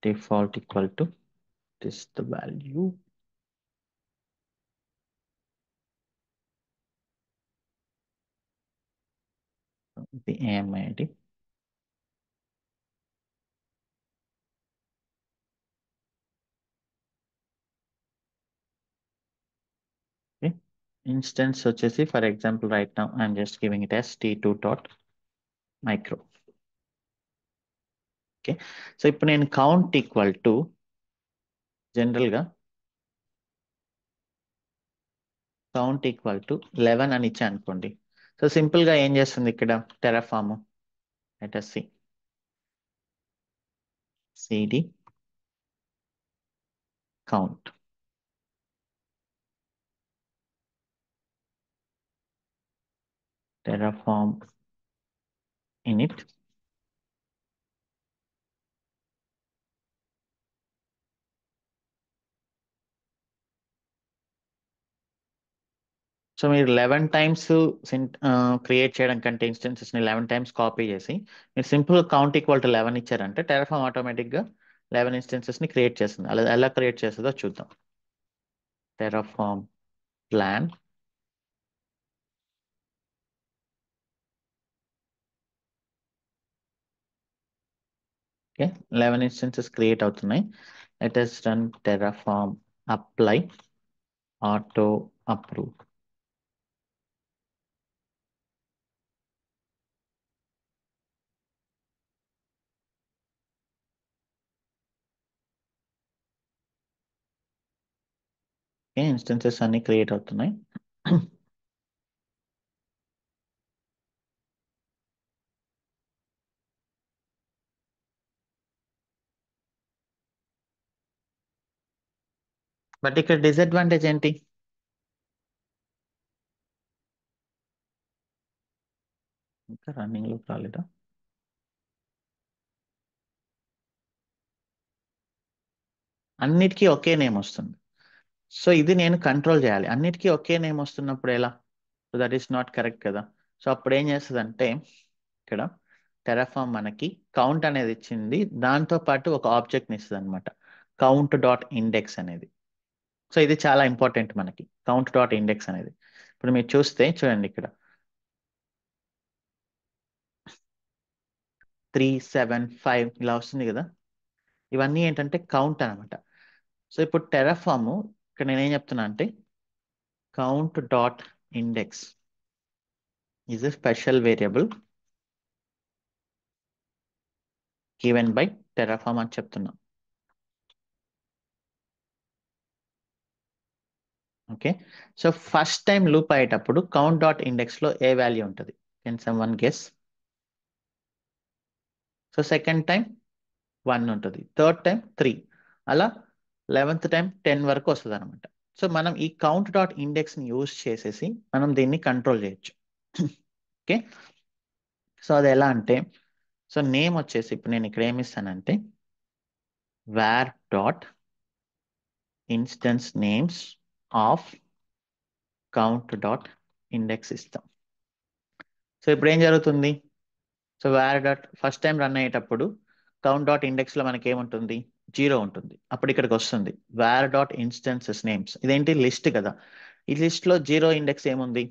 default equal to this the value, the AMI ID. Instance వచ్చేసి for example right now I'm just giving it as t2 dot micro. Okay, so ఇప్పుడు నేను కౌంట్ ఈక్వల్ టు జనరల్గా count equal to 11 అని ఇచ్చా అనుకోండి. So సింపుల్గా ఏం చేస్తుంది ఇక్కడ Terraform, let us see cd count. Terraform init. సో మీరు 11 టైమ్స్ క్రియేట్ చేయడం కంటే ఇన్స్టెన్సెస్ని 11 టైమ్స్ కాపీ చేసి మీరు సింపుల్ కౌంట్ ఈక్వల్ టు 11 ఇచ్చారంటే టెరాఫామ్ ఆటోమేటిక్గా 11 ఇన్స్టెన్సెస్ని క్రియేట్ చేస్తుంది. అలా ఎలా క్రియేట్ చేస్తుందో చూద్దాం. Terraform plan, okay, 11 instances create అవుతున్నాయి. let us run terraform apply auto approve. Instances అన్ని క్రియేట్ అవుతున్నాయి. బట్ ఇక్కడ డిసడ్వాంటేజ్ ఏంటి? ఇంకా రన్నింగ్ లో రాలేదా? అన్నిటికీ ఒకే నేమ్ వస్తుంది. సో ఇది నేను కంట్రోల్ చేయాలి. అన్నిటికీ ఒకే నేమ్ వస్తున్నప్పుడు ఎలా? So that is not correct కదా. సో అప్పుడు ఏం చేస్తుంది అంటే, ఇక్కడ టెరాఫామ్ మనకి కౌంట్ అనేది ఇచ్చింది, దాంతో పాటు ఒక ఆబ్జెక్ట్ని ఇస్తుంది అనమాట, కౌంట్ డాట్ ఇండెక్స్ అనేది. సో ఇది చాలా ఇంపార్టెంట్ మనకి, కౌంట్ డాట్ ఇండెక్స్ అనేది. ఇప్పుడు మీరు చూస్తే చూడండి, ఇక్కడ 3, 7, 5 ఇలా వస్తుంది కదా. ఇవన్నీ ఏంటంటే కౌంట్ అనమాట. సో ఇప్పుడు టెరాఫామ్ ఇక్కడ నేనేం చెప్తున్నా అంటే, count dot index is a special variable given by Terraform అని చెప్తున్నా. Okay. So first time loop అయ్యేటప్పుడు కౌంట్ డాట్ ఇండెక్స్ లో ఏ వాల్యూ ఉంటుంది? Can some one guess? So second time 1 ఉంటుంది, థర్డ్ టైం 3, అలా 11th టైం 10 వరకు వస్తుంది అనమాట. సో మనం ఈ కౌంట్ డాట్ ఇండెక్స్ ని యూజ్ చేసేసి మనం దీన్ని కంట్రోల్ చేయొచ్చు. ఓకే. సో అది ఎలా అంటే, సో నేమ్ వచ్చేసి ఇప్పుడు నేను ఇక్కడ ఏమి ఇస్తానంటే, var dot instance names of count dot index ఇస్తాం. సో ఇప్పుడు ఏం జరుగుతుంది? So var dot first time run అయ్యేటప్పుడు కౌంట్ డాట్ ఇండెక్స్ లో మనకి ఏముంటుంది? 0 ఉంటుంది. అప్పుడు ఇక్కడికి వస్తుంది var డాట్ ఇన్స్టెన్సెస్ నేమ్స్. ఇదేంటి? లిస్ట్ కదా. ఈ లిస్ట్ లో 0 ఇండెక్స్ ఏముంది?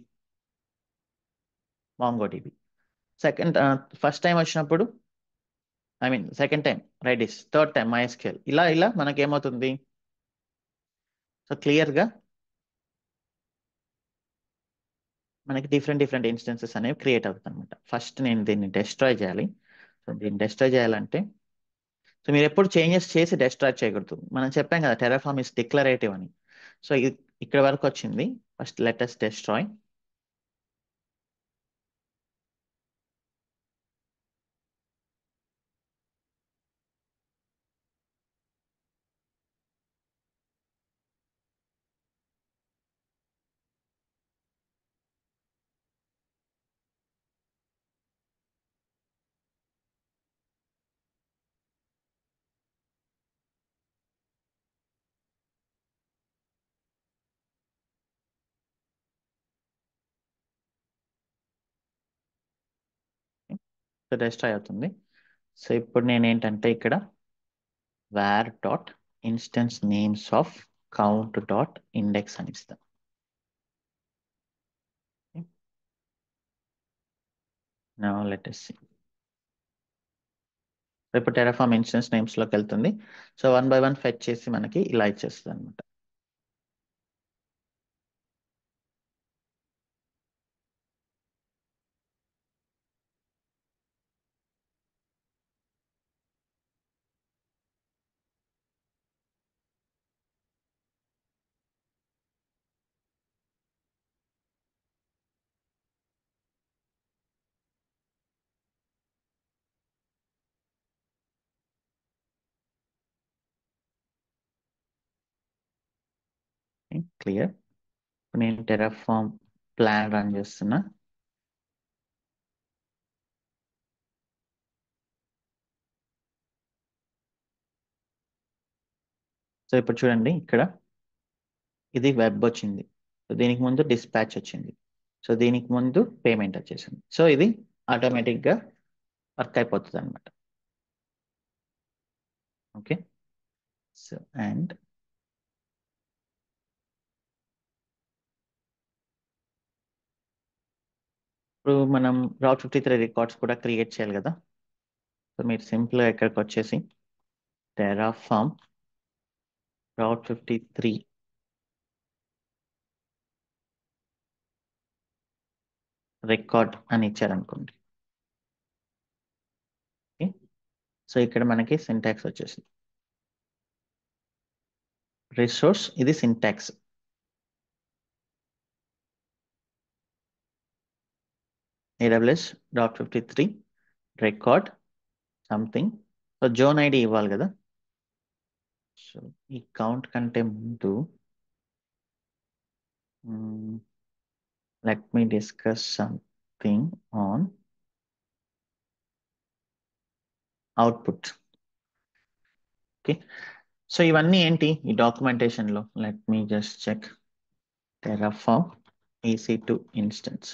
MongoDB. సెకండ్ ఫస్ట్ టైం వచ్చినప్పుడు, I mean second time Redis, third time MySQL, ఇలా ఇలా మనకి ఏమవుతుంది? సో క్లియర్ గా మనకి డిఫరెంట్ డిఫరెంట్ ఇన్స్టెన్సెస్ అనేవి క్రియేట్ అవుతుంది అనమాట. ఫస్ట్ నేను దీన్ని డెస్ట్రాయ్ చేయాలి. సో దీన్ని డెస్ట్రాయ్ చేయాలంటే, సో మీరు ఎప్పుడు చేంజెస్ చేసి డెస్ట్రాయ్ చేయకూడదు. మనం చెప్పాం కదా టెరాఫామ్ ఇస్ డిక్లరేటివ్ అని. సో ఇక్కడ వరకు వచ్చింది. First latest destroy. So destroy అవుతుంది. సో ఇప్పుడు నేను ఏంటంటే ఇక్కడ var dot instance names of count dot index అని ఇస్తాను. Now let us see. ఇప్పుడు టెరాఫామ్ ఇన్స్టెన్స్ నేమ్స్ లోకి వెళ్తుంది. సో 1 by 1 ఫెచ్ చేసి మనకి ఇలా ఇచ్చేస్తుంది అనమాట. క్లియర్. నేను టెరాఫామ్ ప్లాన్ రన్ చేస్తున్నా. సో ఇప్పుడు చూడండి, ఇక్కడ ఇది వెబ్ వచ్చింది. సో దీనికి ముందు డిస్పాచ్ వచ్చింది. సో దీనికి ముందు పేమెంట్ వచ్చేసింది. సో ఇది ఆటోమేటిక్గా వర్క్ అయిపోతుంది అనమాట. ఓకే. సో అండ్ ఇప్పుడు మనం రౌట్ 53 రికార్డ్స్ కూడా క్రియేట్ చేయాలి కదా. సో మీరు సింపుల్గా ఇక్కడికి వచ్చేసి టెరాఫామ్ route 53 రికార్డ్ అని ఇచ్చారనుకోండి. ఓకే, సో ఇక్కడ మనకి సింటాక్స్ వచ్చేసింది. రిసోర్స్ ఇది syntax. AWS .53 record something. So zone ID ఇవ్వాలి కదా. సో ఈ కౌంట్ కంటే ముందు let me discuss something on output. Okay, so ఇవన్నీ ఏంటి ఈ డాక్యుమెంటేషన్ లో? Let me just check. Terraform EC2 instance.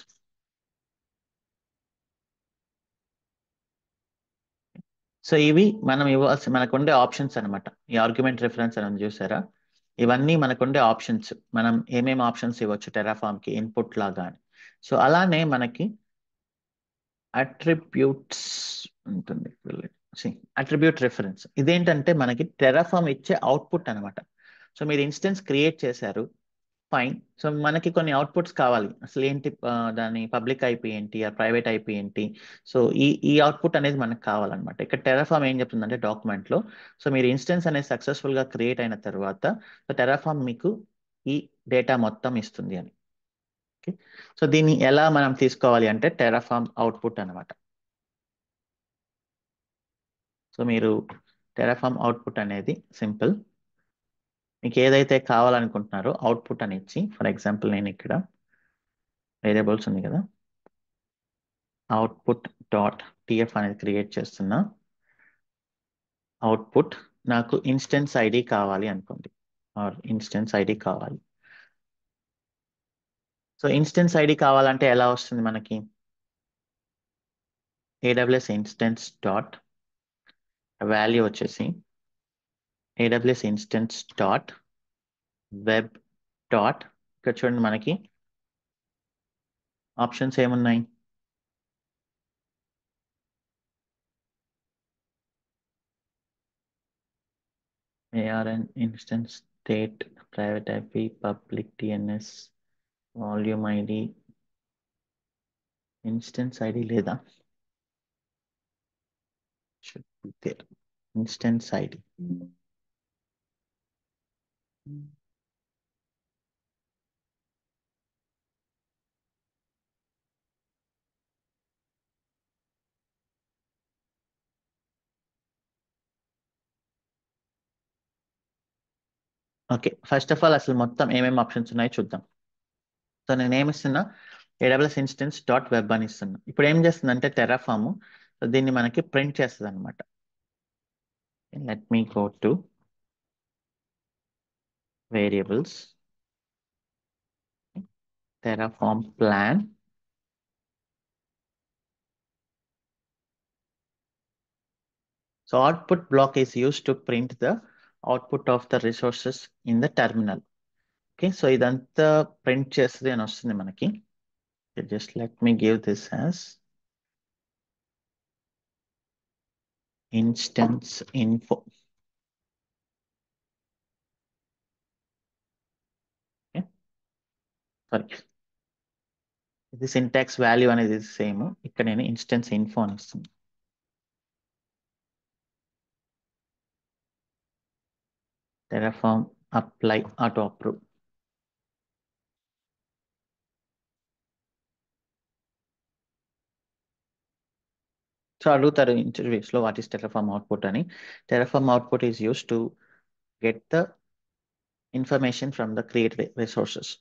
So ఇవి మనం ఇవ్వాల్సి మనకు ఉండే ఆప్షన్స్ అనమాట. ఈ ఆర్గ్యుమెంట్ రిఫరెన్స్ అని చూసారా, ఇవన్నీ మనకు ఉండే ఆప్షన్స్. మనం ఏమేమి ఆప్షన్స్ ఇవ్వచ్చు టెరాఫార్మ్ కి ఇన్పుట్ లాగా అని. సో అలానే మనకి అట్రిబ్యూట్స్ ఉంటుంది. అట్రిబ్యూట్ రిఫరెన్స్ ఇదేంటంటే మనకి టెరాఫార్మ్ ఇచ్చే అవుట్పుట్ అనమాట. సో మీరు ఇన్స్టెన్స్ క్రియేట్ చేశారు, ఫైన్. సో మనకి కొన్ని అవుట్పుట్స్ కావాలి. అసలు ఏంటి దాని పబ్లిక్ ఐపీ ఏంటి, ఆ ప్రైవేట్ ఐపీ ఏంటి. సో ఈ అవుట్పుట్ అనేది మనకు కావాలన్నమాట. ఇక్కడ టెరాఫార్మ్ ఏం చెప్తుందంటే డాక్యుమెంట్ లో, సో మీరు ఇన్స్టెన్స్ అనేది సక్సెస్ఫుల్ గా క్రియేట్ అయిన తర్వాత టెరాఫార్మ్ మీకు ఈ డేటా మొత్తం ఇస్తుంది అని. ఓకే, సో దీన్ని ఎలా మనం తీసుకోవాలి అంటే టెరాఫార్మ్ అవుట్పుట్ అనమాట. సో మీరు టెరాఫార్మ్ అవుట్పుట్ అనేది సింపుల్. మీకు ఏదైతే కావాలనుకుంటున్నారో అవుట్పుట్ అని ఇచ్చి, ఫర్ ఎగ్జాంపుల్ నేను ఇక్కడ వేరియబుల్స్ ఉంది కదా, అవుట్పుట్ డాట్ టిఎఫ్ అనేది క్రియేట్ చేస్తున్నా. అవుట్పుట్ నాకు ఇన్స్టెన్స్ ఐడి కావాలి అనుకోండి, ఆర్ ఇన్స్టెన్స్ ఐడి కావాలి. సో ఇన్స్టెన్స్ ఐడి కావాలంటే ఎలా వస్తుంది మనకి? AWS ఇన్స్టెన్స్ డాట్ వాల్యూ వచ్చేసి AWS instance dot web dot, ఇక్కడ చూడండి మనకి ఆప్షన్స్ ఏమున్నాయి. ARN instance state private IP public DNS volume ID. Instance ID లేదా? should be there. Instance ID. Okay, first of all అసలు మొత్తం ఏమేమి ఆప్షన్స్ ఉన్నాయో చూద్దాం. సో నేను ఏమి ఇస్తున్నా, AWS ఇన్స్టెన్స్ డాట్ వెబ్ అని ఇస్తున్నా. ఇప్పుడు ఏం చేస్తుందంటే టెరాఫామ్ దీన్ని మనకి ప్రింట్ చేస్తుంది అనమాట. Let me go to variables, Terraform plan. So output block is used to print the output of the resources in the terminal. Okay, so ఇదంతా ప్రింట్ చేస్తుంది అని వస్తుంది మనకి. Just let me give this as instance info. Sorry, ఇది syntax value అనేది same. ఇక్కడ నేను instance info అని ఇస్తుంది. Terraform apply auto approve. So అడుగుతారు ఇంటర్వ్యూస్ లో వాట్ ఈస్ టెరాఫార్మ్ అవుట్పుట్ అని. Terraform output is use to get the information from the create resources.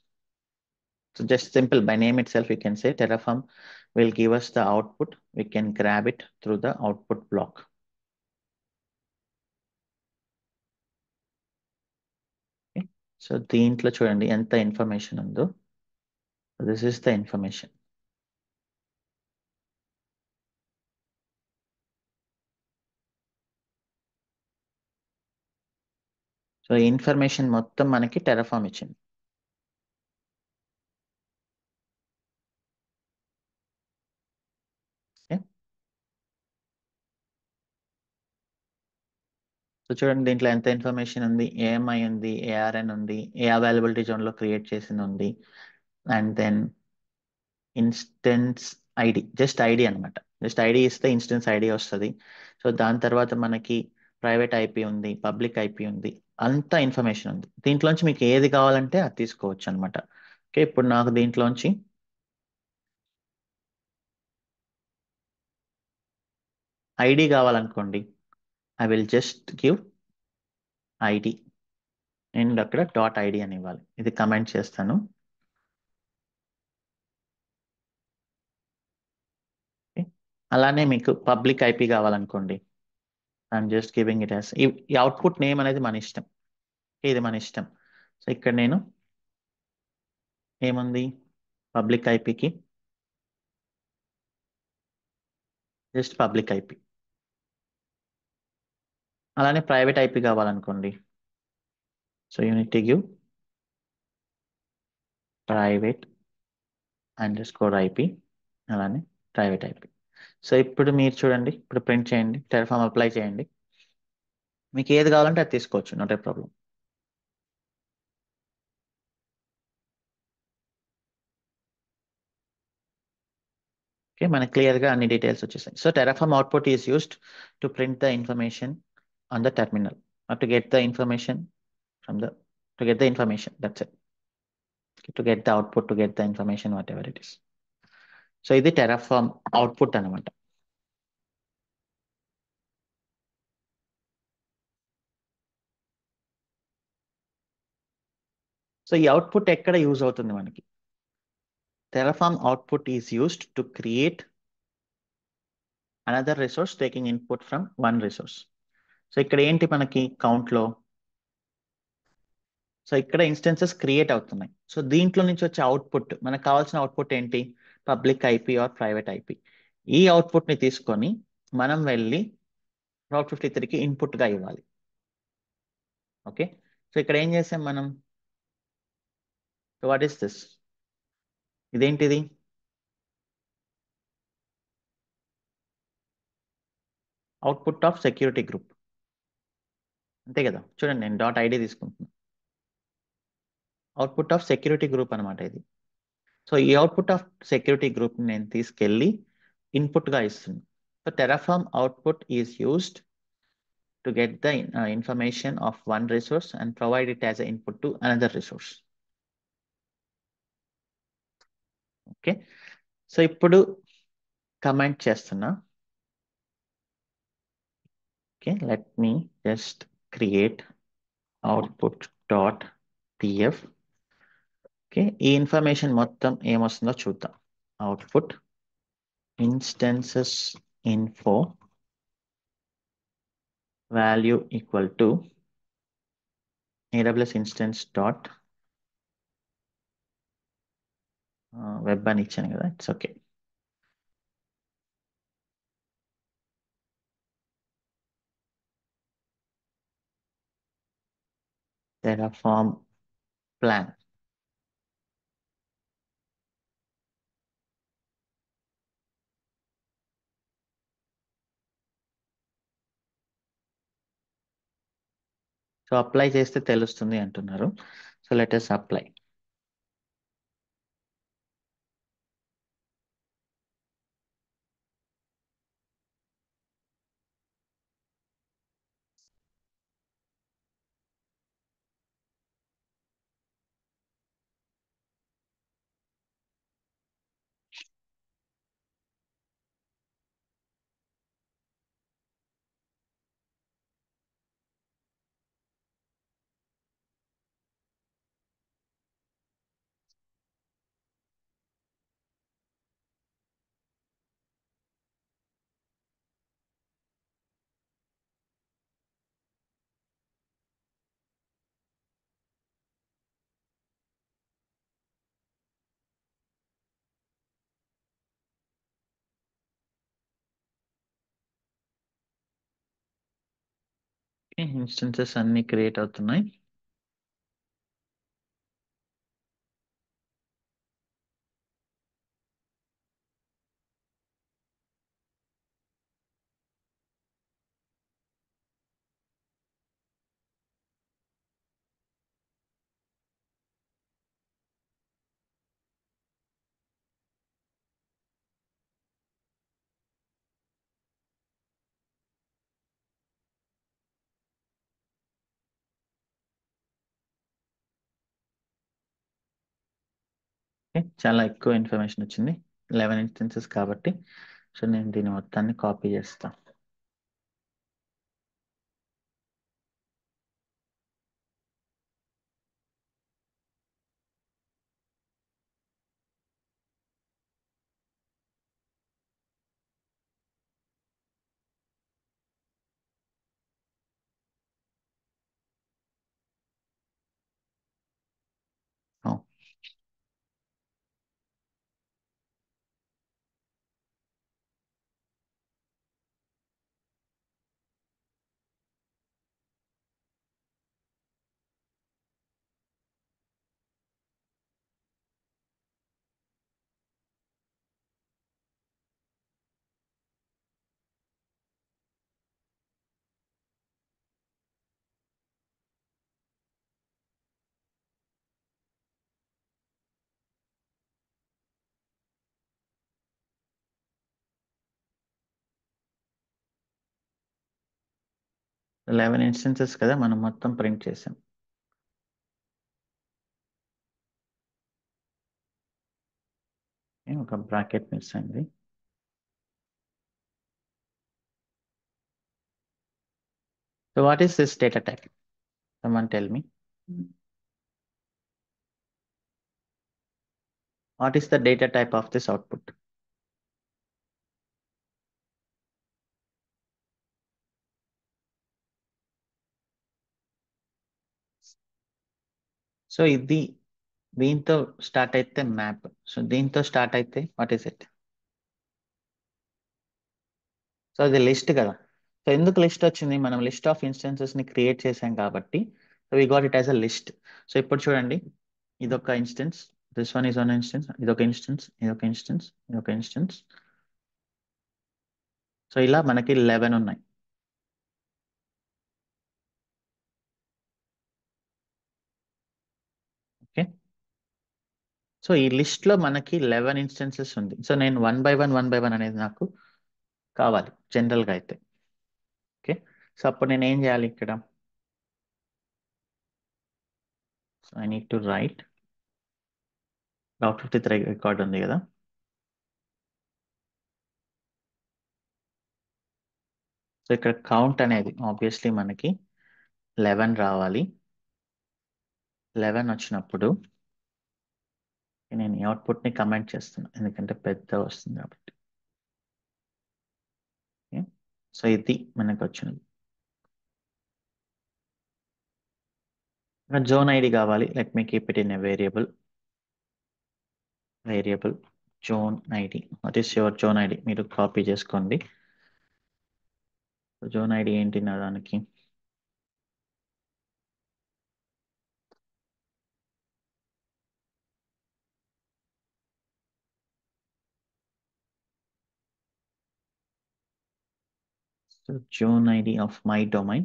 So just simple by name itself, you can say Terraform will give us the output. We can grab it through the output block. Okay. So దీంట్లో చూడండి ఎంత information ఉందో. This is the information. So ఈ information మొత్తం మనకి Terraform ఇచ్చింది. Okay. So చూడండి దీంట్లో ఎంత ఇన్ఫర్మేషన్ ఉంది, ఏఎంఐ ఉంది, ఏఆర్ఎన్ ఉంది, ఏ అవైలబిలిటీ జోన్లో క్రియేట్ చేసింది ఉంది, and then instance ID, just ID అనమాట. జస్ట్ ఐడి ఇస్తే ఇన్స్టెన్స్ ఐడి వస్తుంది. సో దాని తర్వాత మనకి ప్రైవేట్ ఐపీ ఉంది, పబ్లిక్ ఐపీ ఉంది, అంత ఇన్ఫర్మేషన్ ఉంది. దీంట్లోంచి మీకు ఏది కావాలంటే అది తీసుకోవచ్చు అనమాట. ఓకే, ఇప్పుడు నాకు దీంట్లోంచి ఐడి కావాలనుకోండి, I will just give ID and అక్కడ డాట్ ఐడి అని ఇవ్వాలి. ఇది కమెంట్ చేస్తాను. Okay. అలానే మీకు పబ్లిక్ ఐపీ కావాలనుకోండి, I'm just giving it as, ఈ అవుట్పుట్ నేమ్ అనేది మన ఇష్టం, ఇది మన ఇష్టం. సో ఇక్కడ నేను ఏముంది, పబ్లిక్ ఐపీకి జస్ట్ పబ్లిక్ ఐపీ. అలానే ప్రైవేట్ ఐపీ కావాలనుకోండి, so you need give private underscore IP, అలానే ప్రైవేట్ ఐపీ. సో ఇప్పుడు మీరు చూడండి, ఇప్పుడు ప్రింట్ చేయండి, టెరఫామ్ అప్లై చేయండి, మీకు ఏది కావాలంటే అది తీసుకోవచ్చు, నాట్ ఏ ప్రాబ్లం. ఓకే, మనకి క్లియర్గా అన్ని డీటెయిల్స్ వచ్చేసాయి. So Terraform output is used to print the information on the terminal or to get the information from the to get the information, that's it. To get the output, to get the information, whatever it is. So ఇది Terraform output అనమాట. So ఈ output ఎక్కడ use అవుతుంది మనకి? Terraform output is used to create another resource taking input from one resource. So ఇక్కడ ఏంటి మనకి కౌంట్లో, so ఇక్కడ ఇన్స్టెన్సెస్ క్రియేట్ అవుతున్నాయి. సో దీంట్లో నుంచి వచ్చే అవుట్పుట్, మనకు కావాల్సిన అవుట్పుట్ ఏంటి, public IP or private IP. ఈ అవుట్పుట్ని తీసుకొని మనం వెళ్ళి రౌట్ 53కి ఇన్పుట్గా ఇవ్వాలి. ఓకే, సో ఇక్కడ ఏం చేసాం మనం, వాట్ ఈస్ దిస్, ఇదేంటిది, అవుట్పుట్ ఆఫ్ సెక్యూరిటీ గ్రూప్, అంతే కదా. చూడండి నేను డాట్ ఐడి తీసుకుంటున్నాను, అవుట్పుట్ ఆఫ్ సెక్యూరిటీ గ్రూప్ అనమాట ఇది. సో ఈ అవుట్పుట్ ఆఫ్ సెక్యూరిటీ గ్రూప్ నేను తీసుకెళ్ళి ఇన్పుట్గా ఇస్తున్నాను. So Terraform output is used to get the information of one resource and provide it as a input to another resource. Okay, so ఇప్పుడు comment చేస్తున్నా. Okay, let me just create output dot TF. Okay, ఈ information మొత్తం ఏమొస్తుందో చూద్దాం. Output instances info value equal to AWS instance dot web అని ఇచ్చాను కదా, it's okay. Terraform plan. So apply చేస్తే తెలుస్తుంది అంటున్నారు. So let us apply. Instances అన్ని క్రియేట్ అవుతున్నాయి. ఓకే, చాలా ఎక్కువ ఇన్ఫర్మేషన్ వచ్చింది, 11 ఇన్స్టెన్సెస్ కాబట్టి. సో నేను దీని మొత్తాన్ని కాపీ చేస్తాను. ఓ, 11 ఇన్స్టెన్సెస్ కదా మనం మొత్తం ప్రింట్ చేసాం. ఒక బ్రాకెట్ మిస్ అయింది. So what is this data type? Someone tell me. What is the data type of this output? So ఇది దీంతో స్టార్ట్ అయితే మ్యాప్, సో దీంతో స్టార్ట్ అయితే వాట్ ఈస్ ఇట్? సో ఇది లిస్ట్ కదా. సో ఎందుకు లిస్ట్ వచ్చింది? మనం లిస్ట్ ఆఫ్ ఇన్స్టెన్సెస్ ని క్రియేట్ చేసాం కాబట్టి, so we got it as a list. So ఇప్పుడు చూడండి, ఇదొక instance, this one is one instance, ఇదొక ఇన్స్టెన్స్, ఇదొక ఇన్స్టెన్స్, ఇదొక ఇన్స్టెన్స్. సో ఇలా మనకి 11 ఉన్నాయి. ఓకే, సో ఈ లిస్ట్ లో మనకి 11 ఇన్స్టెన్సెస్ ఉంది. సో నేను వన్ బై వన్ అనేది నాకు కావాలి జనరల్ గా అయితే. ఓకే, సో అప్పుడు నేను ఏం చేయాలి ఇక్కడ? So I need to write route 53 record ఉంది కదా. సో ఇక్కడ కౌంట్ అనేది ఆబ్వియస్లీ మనకి 11 రావాలి. 11 వచ్చినప్పుడు నేను ఈ అవుట్పుట్ ని కమెంట్ చేస్తున్నాను, ఎందుకంటే పెద్ద వస్తుంది కాబట్టి. ఓకే, సో ఇది మనకు వచ్చినది. జోన్ ఐడి కావాలి. Let me keep it in a variable zone ID. What is your zone ID? మీరు కాపీ చేసుకోండి. జోన్ ఐడి ఏంటి నా దానికి? So zone ID of my domain.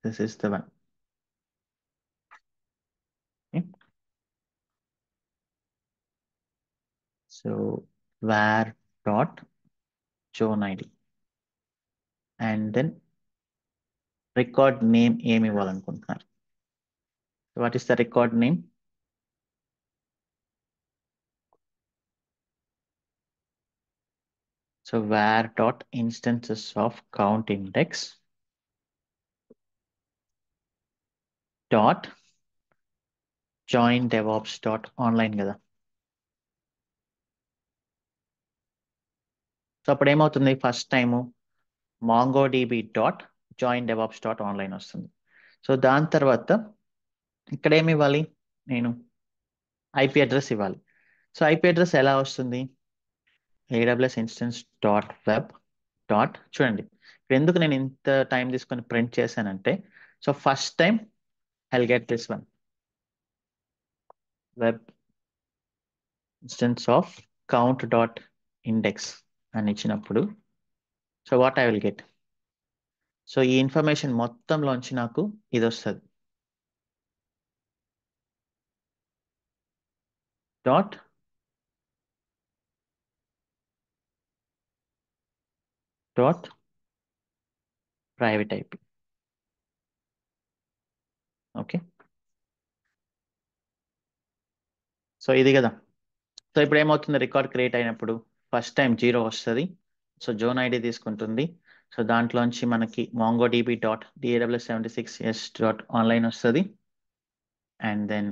This is the one. Okay. So var dot zone ID and then record name ఏమి ఇవ్వాలనుకుంటున్నారు? What is the record name? So var dot instances of count index dot join devops dot online కదా. So అప్పుడు ఏమవుతుంది? First time mongodb dot join DevOps dot online వస్తుంది. So దాని తర్వాత ఇక్కడ ఏమి ఇవ్వాలి? నేను ఐపీ అడ్రస్ ఇవ్వాలి. సో ఐపీ అడ్రస్ ఎలా వస్తుంది? AWS instance dot web dot, చూడండి ఇప్పుడు ఎందుకు నేను ఇంత టైం తీసుకొని ప్రింట్ చేశానంటే, so first time I'll get this one web instance of count dot index అని ఇచ్చినప్పుడు, so what I will get? So ఈ ఇన్ఫర్మేషన్ మొత్తంలోంచి నాకు ఇది వస్తుంది, dot dot private IP. Okay. So ఇది కదా. సో ఇప్పుడు ఏమవుతుంది, రికార్డ్ క్రియేట్ అయినప్పుడు ఫస్ట్ టైం 0 వస్తుంది. సో జోన్ ఐడి తీసుకుంటుంది. సో దాంట్లోంచి మనకి mongodb.daws76s.online వస్తుంది. అండ్ దెన్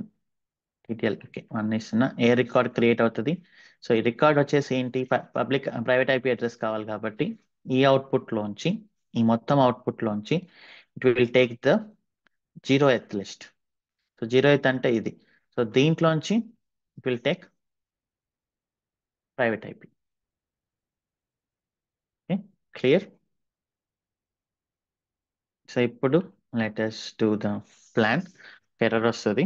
టీటీఎల్ ఓకే 1 ఇస్తున్నా, ఏ రికార్డ్ క్రియేట్ అవుతుంది. సో ఈ రికార్డ్ వచ్చేసి ఏంటి, పబ్లిక్ ప్రైవేట్ ఐపీ అడ్రస్ కావాలి కాబట్టి ఈ అవుట్పుట్లోంచి, ఈ మొత్తం అవుట్పుట్లోంచి it will take the 0th list. So 0th అంటే ఇది. సో దీంట్లోంచి it will take private IP. Okay, clear. So ఇప్పుడు let us do the plan. Error వస్తుంది.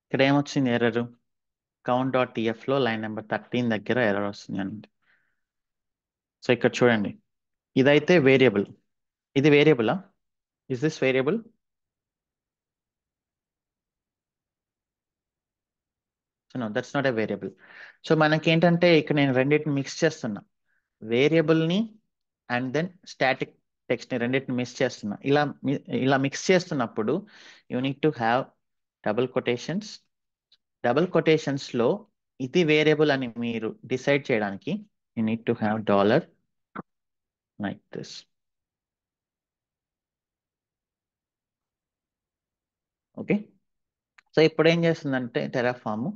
ఇక్కడ ఏమొచ్చింది ఎర్రర్, count.tf లో లైన్ నెంబర్ 13 దగ్గర ఎర్రర్ వస్తుంది అండి. సో ఇక్కడ చూడండి, ఇదైతే వేరియబుల్. ఇది వేరియబులా? Is this variable? So no, that's not a variable. So మనకి ఏంటంటే ఇక్కడ నేను రెండింటిని మిక్స్ చేస్తున్నా, వేరియబుల్ని అండ్ దెన్ స్టాటిక్ టెక్స్ట్ని రెండింటిని మిక్స్ చేస్తున్నా. ఇలా మిక్స్ చేస్తున్నప్పుడు you need to have double quotations. డబుల్ కొటేషన్స్లో ఇది వేరియబుల్ అని మీరు డిసైడ్ చేయడానికి you need to have dollar like this. Okay. So ఇప్పుడు ఏం చేస్తుందంటే టెరాఫామ్,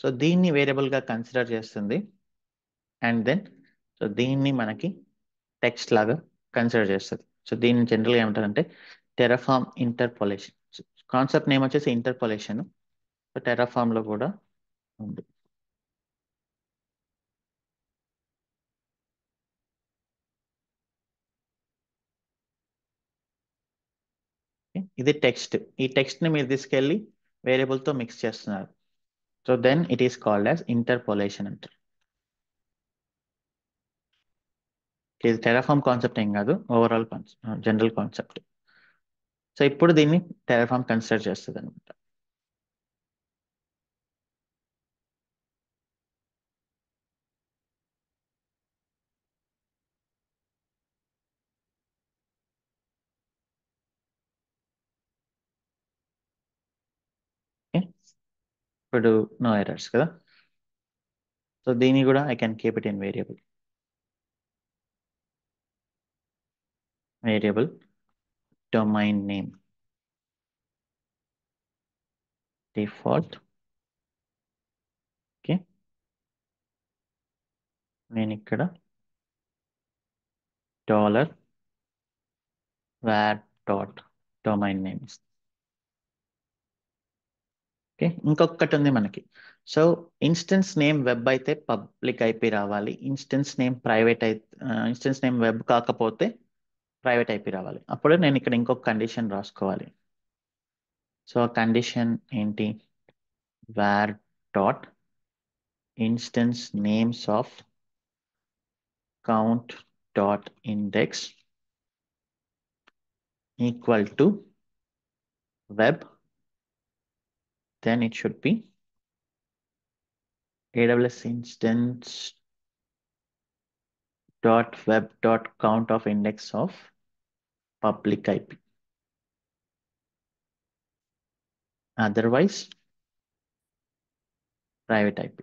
సో దీన్ని వేరియబుల్గా కన్సిడర్ చేస్తుంది. అండ్ దెన్ సో దీన్ని మనకి టెక్స్ట్ లాగా కన్సిడర్ చేస్తుంది. సో దీన్ని జనరల్గా ఏమంటారంటే టెరాఫామ్ ఇంటర్పోలేషన్. కాన్సెప్ట్ నేమ్ వచ్చేసి ఇంటర్పోలేషన్. సో టెరాఫామ్లో కూడా ఉంది. Okay? ఇది టెక్స్ట్. ఈ టెక్స్ట్ని మీరు తీసుకెళ్ళి వేరియబుల్తో మిక్స్ చేస్తున్నారు. So then it is called as interpolation అంటారు. ఇది టెరాఫామ్ కాన్సెప్ట్ ఏం కాదు, overall concept, general concept. So ఇప్పుడు దీన్ని టెరాఫామ్ కన్సిడర్ చేస్తుంది అనమాట. ఓకే, ఇప్పుడు నో ఎర్రర్స్ కదా. సో దీన్ని కూడా I can keep it in variable domain name default. Okay, నేను ఇక్కడ dollar var dot domain name. Okay, ఇంకొకటి ఉంది మనకి. సో ఇన్స్టెన్స్ నేమ్ వెబ్ అయితే పబ్లిక్ ఐపీ రావాలి, ఇన్స్టెన్స్ నేమ్ ప్రైవేట్ అయితే, ఇన్స్టెన్స్ నేమ్ వెబ్ కాకపోతే ప్రైవేట్ ఐపీ రావాలి. అప్పుడు నేను ఇక్కడ ఇంకొక కండిషన్ రాసుకోవాలి. సో ఆ కండిషన్ ఏంటి, var dot instance names of count dot index equal to web. then it should be AWS instance dot web dot count of index of public IP. Otherwise, private IP.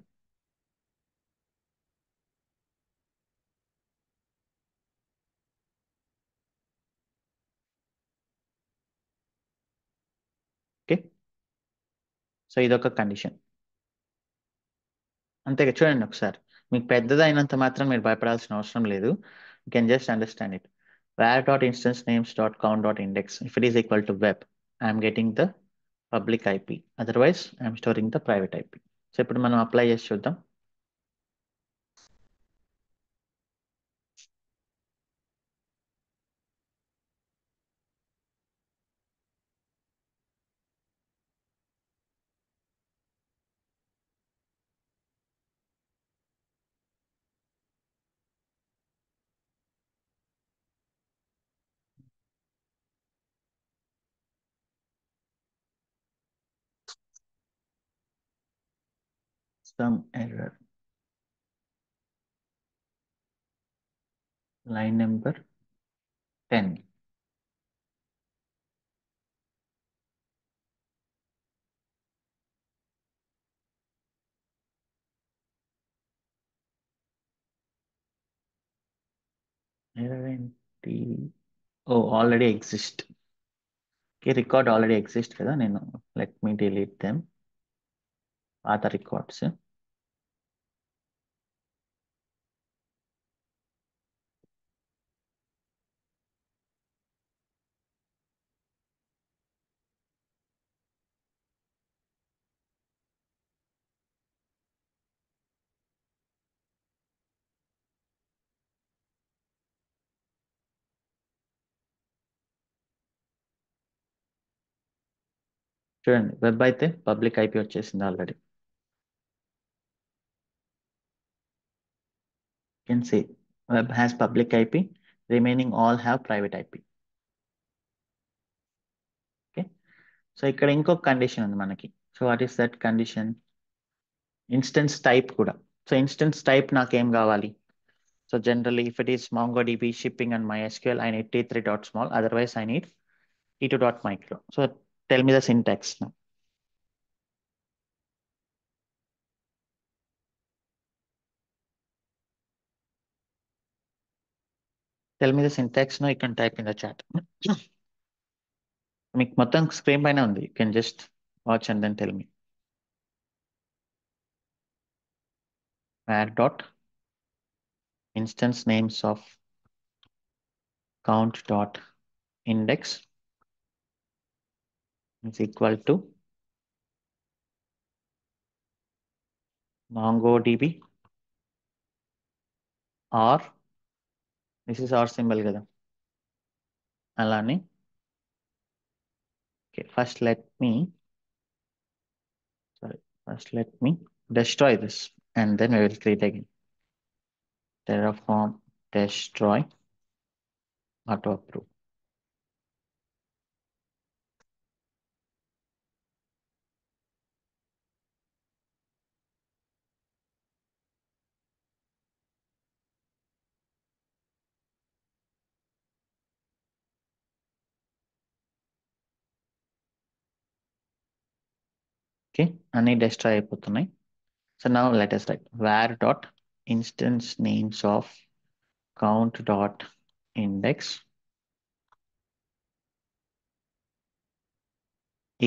Okay, so ఇదొక condition. అంతే చూడండి ఒకసారి, మీకు పెద్దది అయినంత మాత్రం మీరు భయపడాల్సిన అవసరం లేదు. You can just understand it. var dot instance names dot count dot index, if it is equal to web, I am getting the public IP. Otherwise, I am storing the private IP. So ఇప్పుడు మనం apply చేసి చూద్దాం. some error. Line number 10. Error ఏంటి? Oh, already exist. Okay, record already exist కదా నేను. Let me delete them. పాత records. చూడండి, web అయితే పబ్లిక్ ఐపీ వచ్చేసింది already. Can see web has public IP, remaining all have private IP. Okay, so ఇక్కడ ఇంకొక condition ఉంది మనకి. So what is that condition? Instance type కూడా. సో ఇన్స్టెన్స్ టైప్ నాకేం కావాలి? So generally if it is MongoDB shipping and MySQL, I need t3 dot small, otherwise I need t2 dot micro. So tell me the syntax now. Tell me the syntax now, you can type in the chat. మీకు మొత్తం screen పైన ఉంది, you can just watch and then tell me. var dot instance names of count dot index is equal to MongoDB or this is our symbol కదా అలానే. Okay, first let me destroy this and then we will create again. Terraform destroy auto approve. Okay, అన్ని destroy అయిపోతున్నాయి. So now let us write var dot instance names of count dot index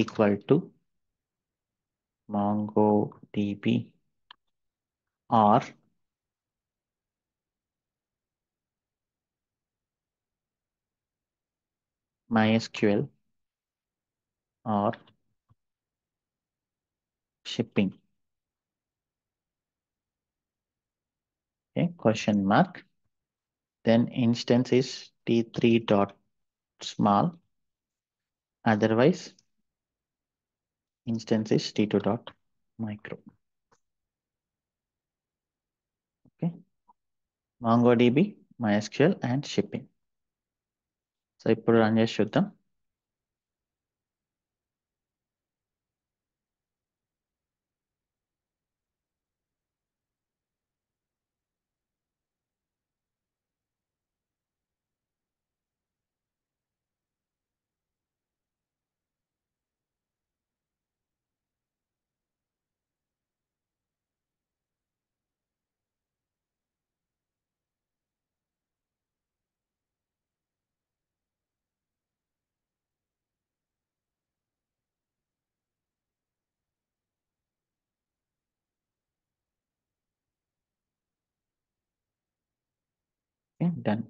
equal to MongoDB or MySQL or shipping. Okay, question mark. Then instance is t3 dot small, otherwise instance is t2 dot micro. Okay, MongoDB, MySQL and shipping. So ఇప్పుడు run చేసి చూద్దాం. Okay, done.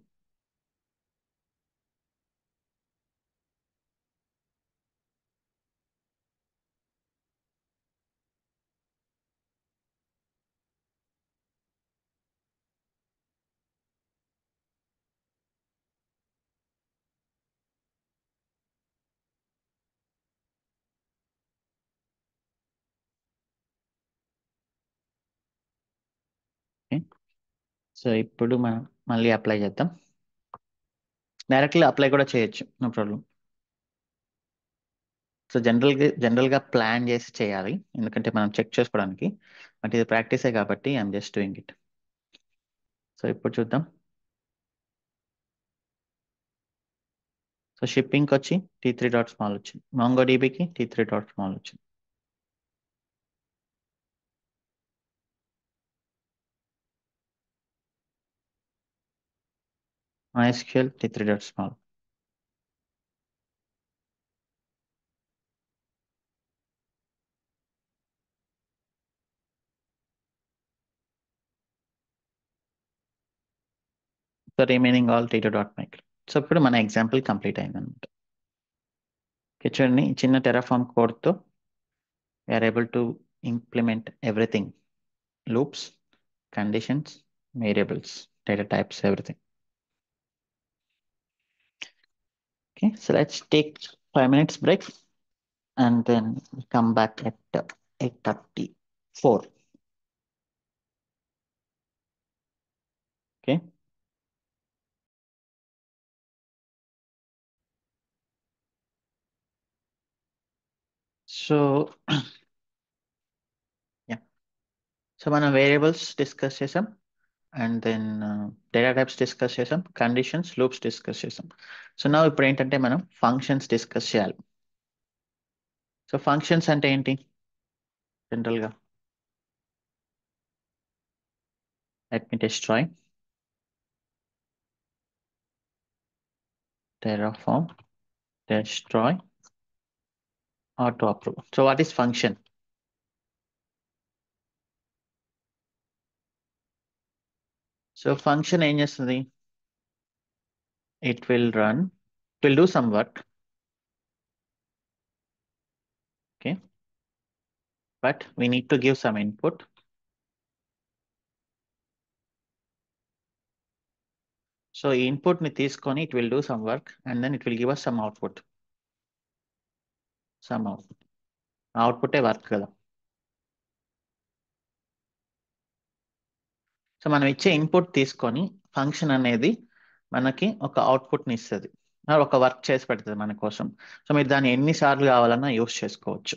Okay, so ఇప్పుడు మనం మళ్ళీ apply చేద్దాం. Directly apply కూడా చేయొచ్చు, no problem. So జనరల్గా ప్లాన్ చేసి చేయాలి, ఎందుకంటే మనం చెక్ చేసుకోవడానికి. బట్ ఇది ప్రాక్టీసే కాబట్టి I'm just doing it. So ఇప్పుడు చూద్దాం. సో షిప్పింగ్కి వచ్చి T3.small వచ్చింది, MongoDBకి T3.small వచ్చింది. MySQL T3.small. So remaining all T2.micro. So ఇప్పుడు మన ఎగ్జాంపుల్ కంప్లీట్ అయింది అనమాట. చూడండి, చిన్న టెరాఫామ్ కోడ్తో we are able to implement everything: loops, conditions, variables, data types, everything. Okay, so let's take 5 minutes break and then we come back at 8:34. Okay, so yeah, so మనం variables discuss చేసాం, and then data types discuss చేసాం, conditions, loops discuss చేసాం. So నా ఇప్పుడు ఏంటంటే మనం functions discuss చేయాలి. So functions అంటే ఏంటి జనరల్గా? Let me destroy terraform, destroy, auto approve. So what is function? So function ఏం చేస్తుంది? It will run, it will do some work, okay, but we need to give some input. So input ని తీసుకొని it will do some work and then it will give us some output. Some output. Output A work కదా. So మనం ఇచ్చే input తీసుకొని function అనేది మనకి ఒక అవుట్పుట్ని ఇస్తుంది, ఒక వర్క్ చేసి పెడుతుంది మన కోసం. సో మీరు దాన్ని ఎన్నిసార్లు కావాలన్నా యూస్ చేసుకోవచ్చు.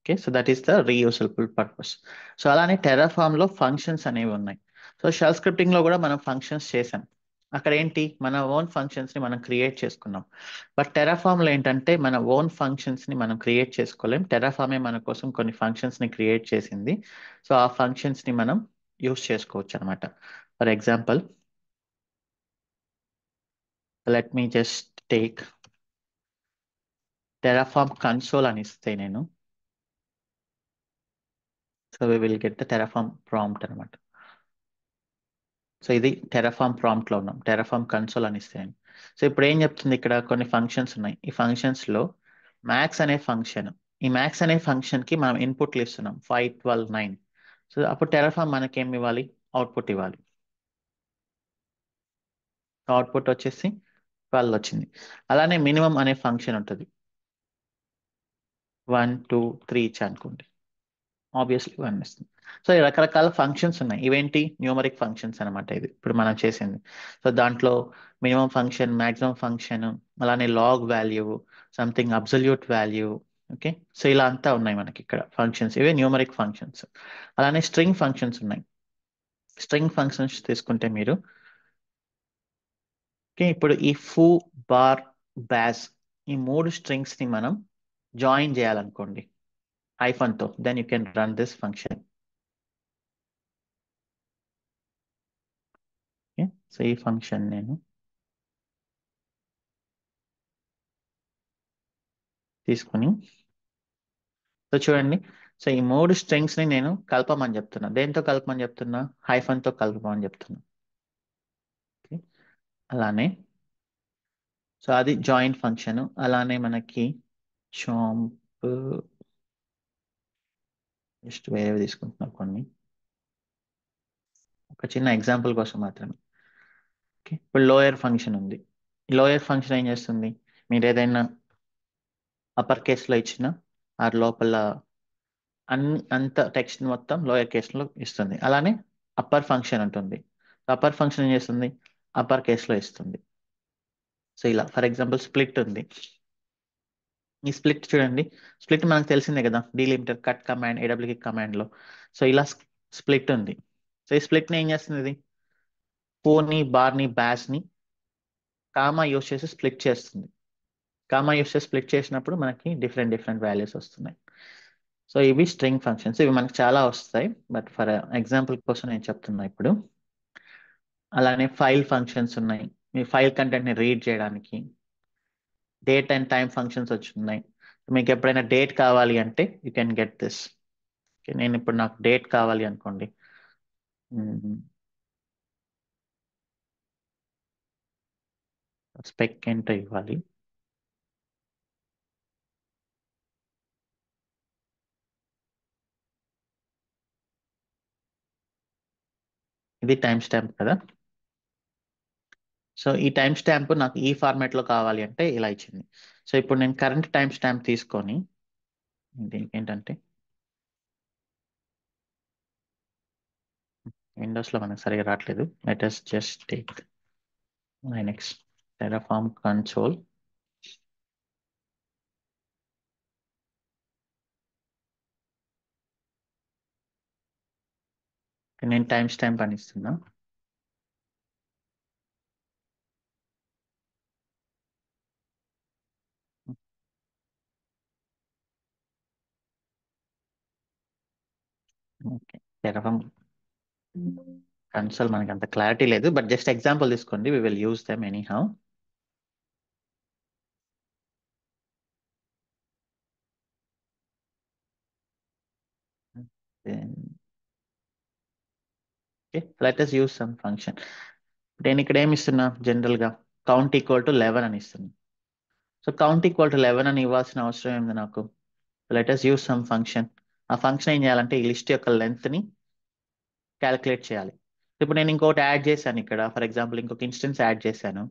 Okay, so that is the reusable purpose. So అలానే టెరాఫామ్లో ఫంక్షన్స్ అనేవి ఉన్నాయి. సో షెల్ స్క్రిప్టింగ్లో కూడా మనం ఫంక్షన్స్ చేసాం. అక్కడ ఏంటి, మన ఓన్ ఫంక్షన్స్ని మనం క్రియేట్ చేసుకున్నాం. బట్ టెరాఫామ్లో ఏంటంటే మన ఓన్ ఫంక్షన్స్ని మనం క్రియేట్ చేసుకోలేం, టెరాఫామే మన కోసం కొన్ని ఫంక్షన్స్ని క్రియేట్ చేసింది. సో ఆ ఫంక్షన్స్ని మనం యూస్ చేసుకోవచ్చు అనమాట. For example, let me just take Terraform console అని ఇస్తే నేను, so we will get the Terraform prompt అనమాట. సో ఇది టెరాఫామ్ ప్రాంప్ట్ లో ఉన్నాం, టెరాఫామ్ కన్సోల్ అని ఇస్తే. సో ఇప్పుడు ఏం చెప్తుంది, ఇక్కడ కొన్ని ఫంక్షన్స్ ఉన్నాయి. ఈ ఫంక్షన్స్ లో మ్యాక్స్ అనే ఫంక్షన్, ఈ మ్యాక్స్ అనే ఫంక్షన్ కి మనం ఇన్పుట్లు ఇస్తున్నాం 5, 12, 9. సో అప్పుడు టెరాఫామ్ మనకి ఏమి ఇవ్వాలి, అవుట్పుట్ ఇవ్వాలి. అవుట్పుట్ వచ్చేసి 12 వచ్చింది. అలానే మినిమం అనే ఫంక్షన్ ఉంటుంది, 1, 2, 3 ఇచ్చా అనుకోండి, ఆబ్వియస్లీ 1 ఇస్తుంది. సో ఈ రకరకాల ఫంక్షన్స్ ఉన్నాయి, ఇవేంటి న్యూమరిక్ ఫంక్షన్స్ అనమాట. ఇది ఇప్పుడు మనం చేసింది. సో దాంట్లో మినిమం ఫంక్షన్, మాక్సిమం ఫంక్షన్, అలానే log value, something absolute value. Okay, so ఇలా అంతా ఉన్నాయి మనకి ఇక్కడ ఫంక్షన్స్, ఇవే న్యూమరిక్ ఫంక్షన్స్. అలానే స్ట్రింగ్ ఫంక్షన్స్ ఉన్నాయి. స్ట్రింగ్ ఫంక్షన్స్ తీసుకుంటే మీరు, ఓకే, ఇప్పుడు ఈ ఫూ, బార్, బ్యాస్, ఈ 3 స్ట్రింగ్స్ ని మనం జాయిన్ చేయాలనుకోండి హైఫన్ తో, then you can run this function. Okay, so ఈ ఫంక్షన్ నేను తీసుకుని, సో చూడండి, సో ఈ 3 స్ట్రింగ్స్ ని నేను కలపమని చెప్తున్నా. దేంతో కలపమని చెప్తున్నా, హైఫన్ తో కలపమని చెప్తున్నా. ఓకే, అలానే సో అది జాయిన్ ఫంక్షన్. అలానే మనకి చాంప్, జస్ట్ వేరేవి తీసుకుంటున్నా కొన్ని, ఒక చిన్న ఎగ్జాంపుల్ కోసం మాత్రమే. ఓకే, ఇప్పుడు లోయర్ ఫంక్షన్ ఉంది. లోయర్ ఫంక్షన్ ఏం చేస్తుంది, మీరు ఏదైనా అప్పర్ కేసులో ఇచ్చిన ఆ లోపల అంత టెక్స్ట్ మొత్తం లోయర్ కేసులో ఇస్తుంది. అలానే అప్పర్ ఫంక్షన్ ఉంటుంది, అప్పర్ ఫంక్షన్ ఏం చేస్తుంది, అప్పర్ కేసులో ఇస్తుంది. సో ఇలా ఫర్ ఎగ్జాంపుల్ స్ప్లిట్ ఉంది. ఈ స్ప్లిట్ చూడండి. స్ప్లిట్ మనకు తెలిసిందే కదా, డీలిమిటర్ కట్ కమాండ్ ఏడబ్ల్యూకి కమాండ్ లో. సో ఇలా స్ప్లిట్ ఉంది. సో ఈ స్ప్లిట్ ని ఏం చేస్తుంది ఇది, ఫోర్ని బార్ని బ్యాష్ని కామా యూస్ చేసి స్ప్లిట్ చేస్తుంది. కామా యూస్ చేసి స్ప్లిట్ చేసినప్పుడు మనకి డిఫరెంట్ డిఫరెంట్ వాల్యూస్ వస్తున్నాయి. సో ఇవి స్ట్రింగ్ ఫంక్షన్స్, ఇవి మనకు చాలా వస్తాయి, బట్ ఫర్ ఎగ్జాంపుల్ కోసం నేను చెప్తున్నా ఇప్పుడు. అలానే ఫైల్ ఫంక్షన్స్ ఉన్నాయి, మీ ఫైల్ కంటెంట్ ని రీడ్ చేయడానికి. డేట్ అండ్ టైం ఫంక్షన్స్ వచ్చి ఉన్నాయి. మీకు ఎప్పుడైనా డేట్ కావాలి అంటే యూ కెన్ గెట్ దిస్. నేను ఇప్పుడు నాకు డేట్ కావాలి అనుకోండి. స్పెక్ ఎంటర్ ఇవ్వాలి. ఇది టైం స్టాంప్ కదా. సో ఈ టైం స్టాంప్ నాకు ఈ ఫార్మాట్ లో కావాలి అంటే ఇలా ఇచ్చింది. సో ఇప్పుడు నేను కరెంట్ టైం స్టాంప్ తీసుకొని, దీనికి ఏంటంటే విండోస్ లో మనకు సరిగా రావట్లేదు. Let us just take Linux Terraform console. నేను టైం స్టాంప్ అని ఇస్తున్నా. ఓకే, టెరాఫార్మ్ కన్సోల్ మనకి అంత క్లారిటీ లేదు, బట్ జస్ట్ ఎగ్జాంపుల్ తీసుకోండి, we will use them anyhow. Let us use some function. నేను ఇక్కడ ఏమి ఇస్తున్నా, జనరల్ గా కౌంట్ ఈక్వల్ టు 11 అని ఇస్తున్నా. సో కౌంట్ ఈక్వల్ టు 11 అని ఇవ్వాల్సిన అవసరం ఏంది నాకు. Let us use some function. ఆ ఫంక్షన్ ఏం చేయాలంటే ఈ లిస్ట్ యొక్క లెంత్ ని క్యాలిక్యులేట్ చేయాలి. ఇప్పుడు నేను ఇంకోటి యాడ్ చేశాను ఇక్కడ, ఫర్ ఎగ్జాంపుల్ ఇంకొక ఇన్స్టెన్స్ యాడ్ చేశాను.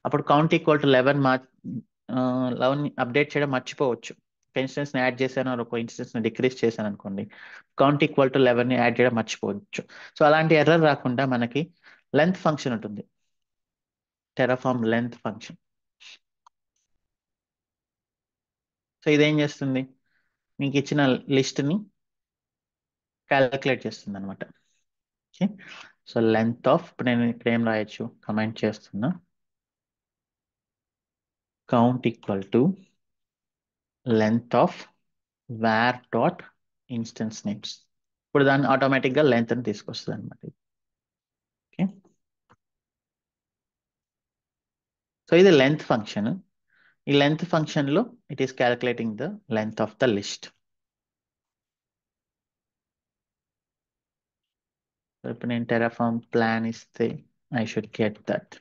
అప్పుడు కౌంట్ ఈక్వల్ టు 11 11 అప్డేట్ చేయడం మర్చిపోవచ్చు. ఒక ఇన్స్టెన్స్ ని యాడ్ చేశాను, ఒక ఇన్స్టెన్స్ ని డిక్రీస్ చేశాను అనుకోండి, కౌంట్ ఈక్వల్ టు 11 ని యాడ్ చేయడం మర్చిపోవచ్చు. సో అలాంటి ఎర్రర్ రాకుండా మనకి లెంత్ ఫంక్షన్ ఉంటుంది, టెరాఫార్మ్ లెంత్ ఫంక్షన్. సో ఇదేం చేస్తుంది, మీకు ఇచ్చిన లిస్ట్ ని క్యాలిక్యులేట్ చేస్తుంది అనమాట. ఓకే. సో లెంత్ ఆఫ్, ఇప్పుడు నేను ఇక్కడ ఏం రాయొచ్చు, కమెంట్ చేస్తున్నా, count equal to length of var dot instance names. ఇప్పుడు దాన్ని ఆటోమేటిక్ గా లెంత్ అని తీసుకొస్తుంది అనమాట. ఓకే. సో ఇది లెంత్ ఫంక్షన్. ఈ లెంత్ ఫంక్షన్ లో it is calculating the length of the list. ఇప్పుడు నేను టెరాఫార్మ్ ప్లాన్ ఇస్తే I should get that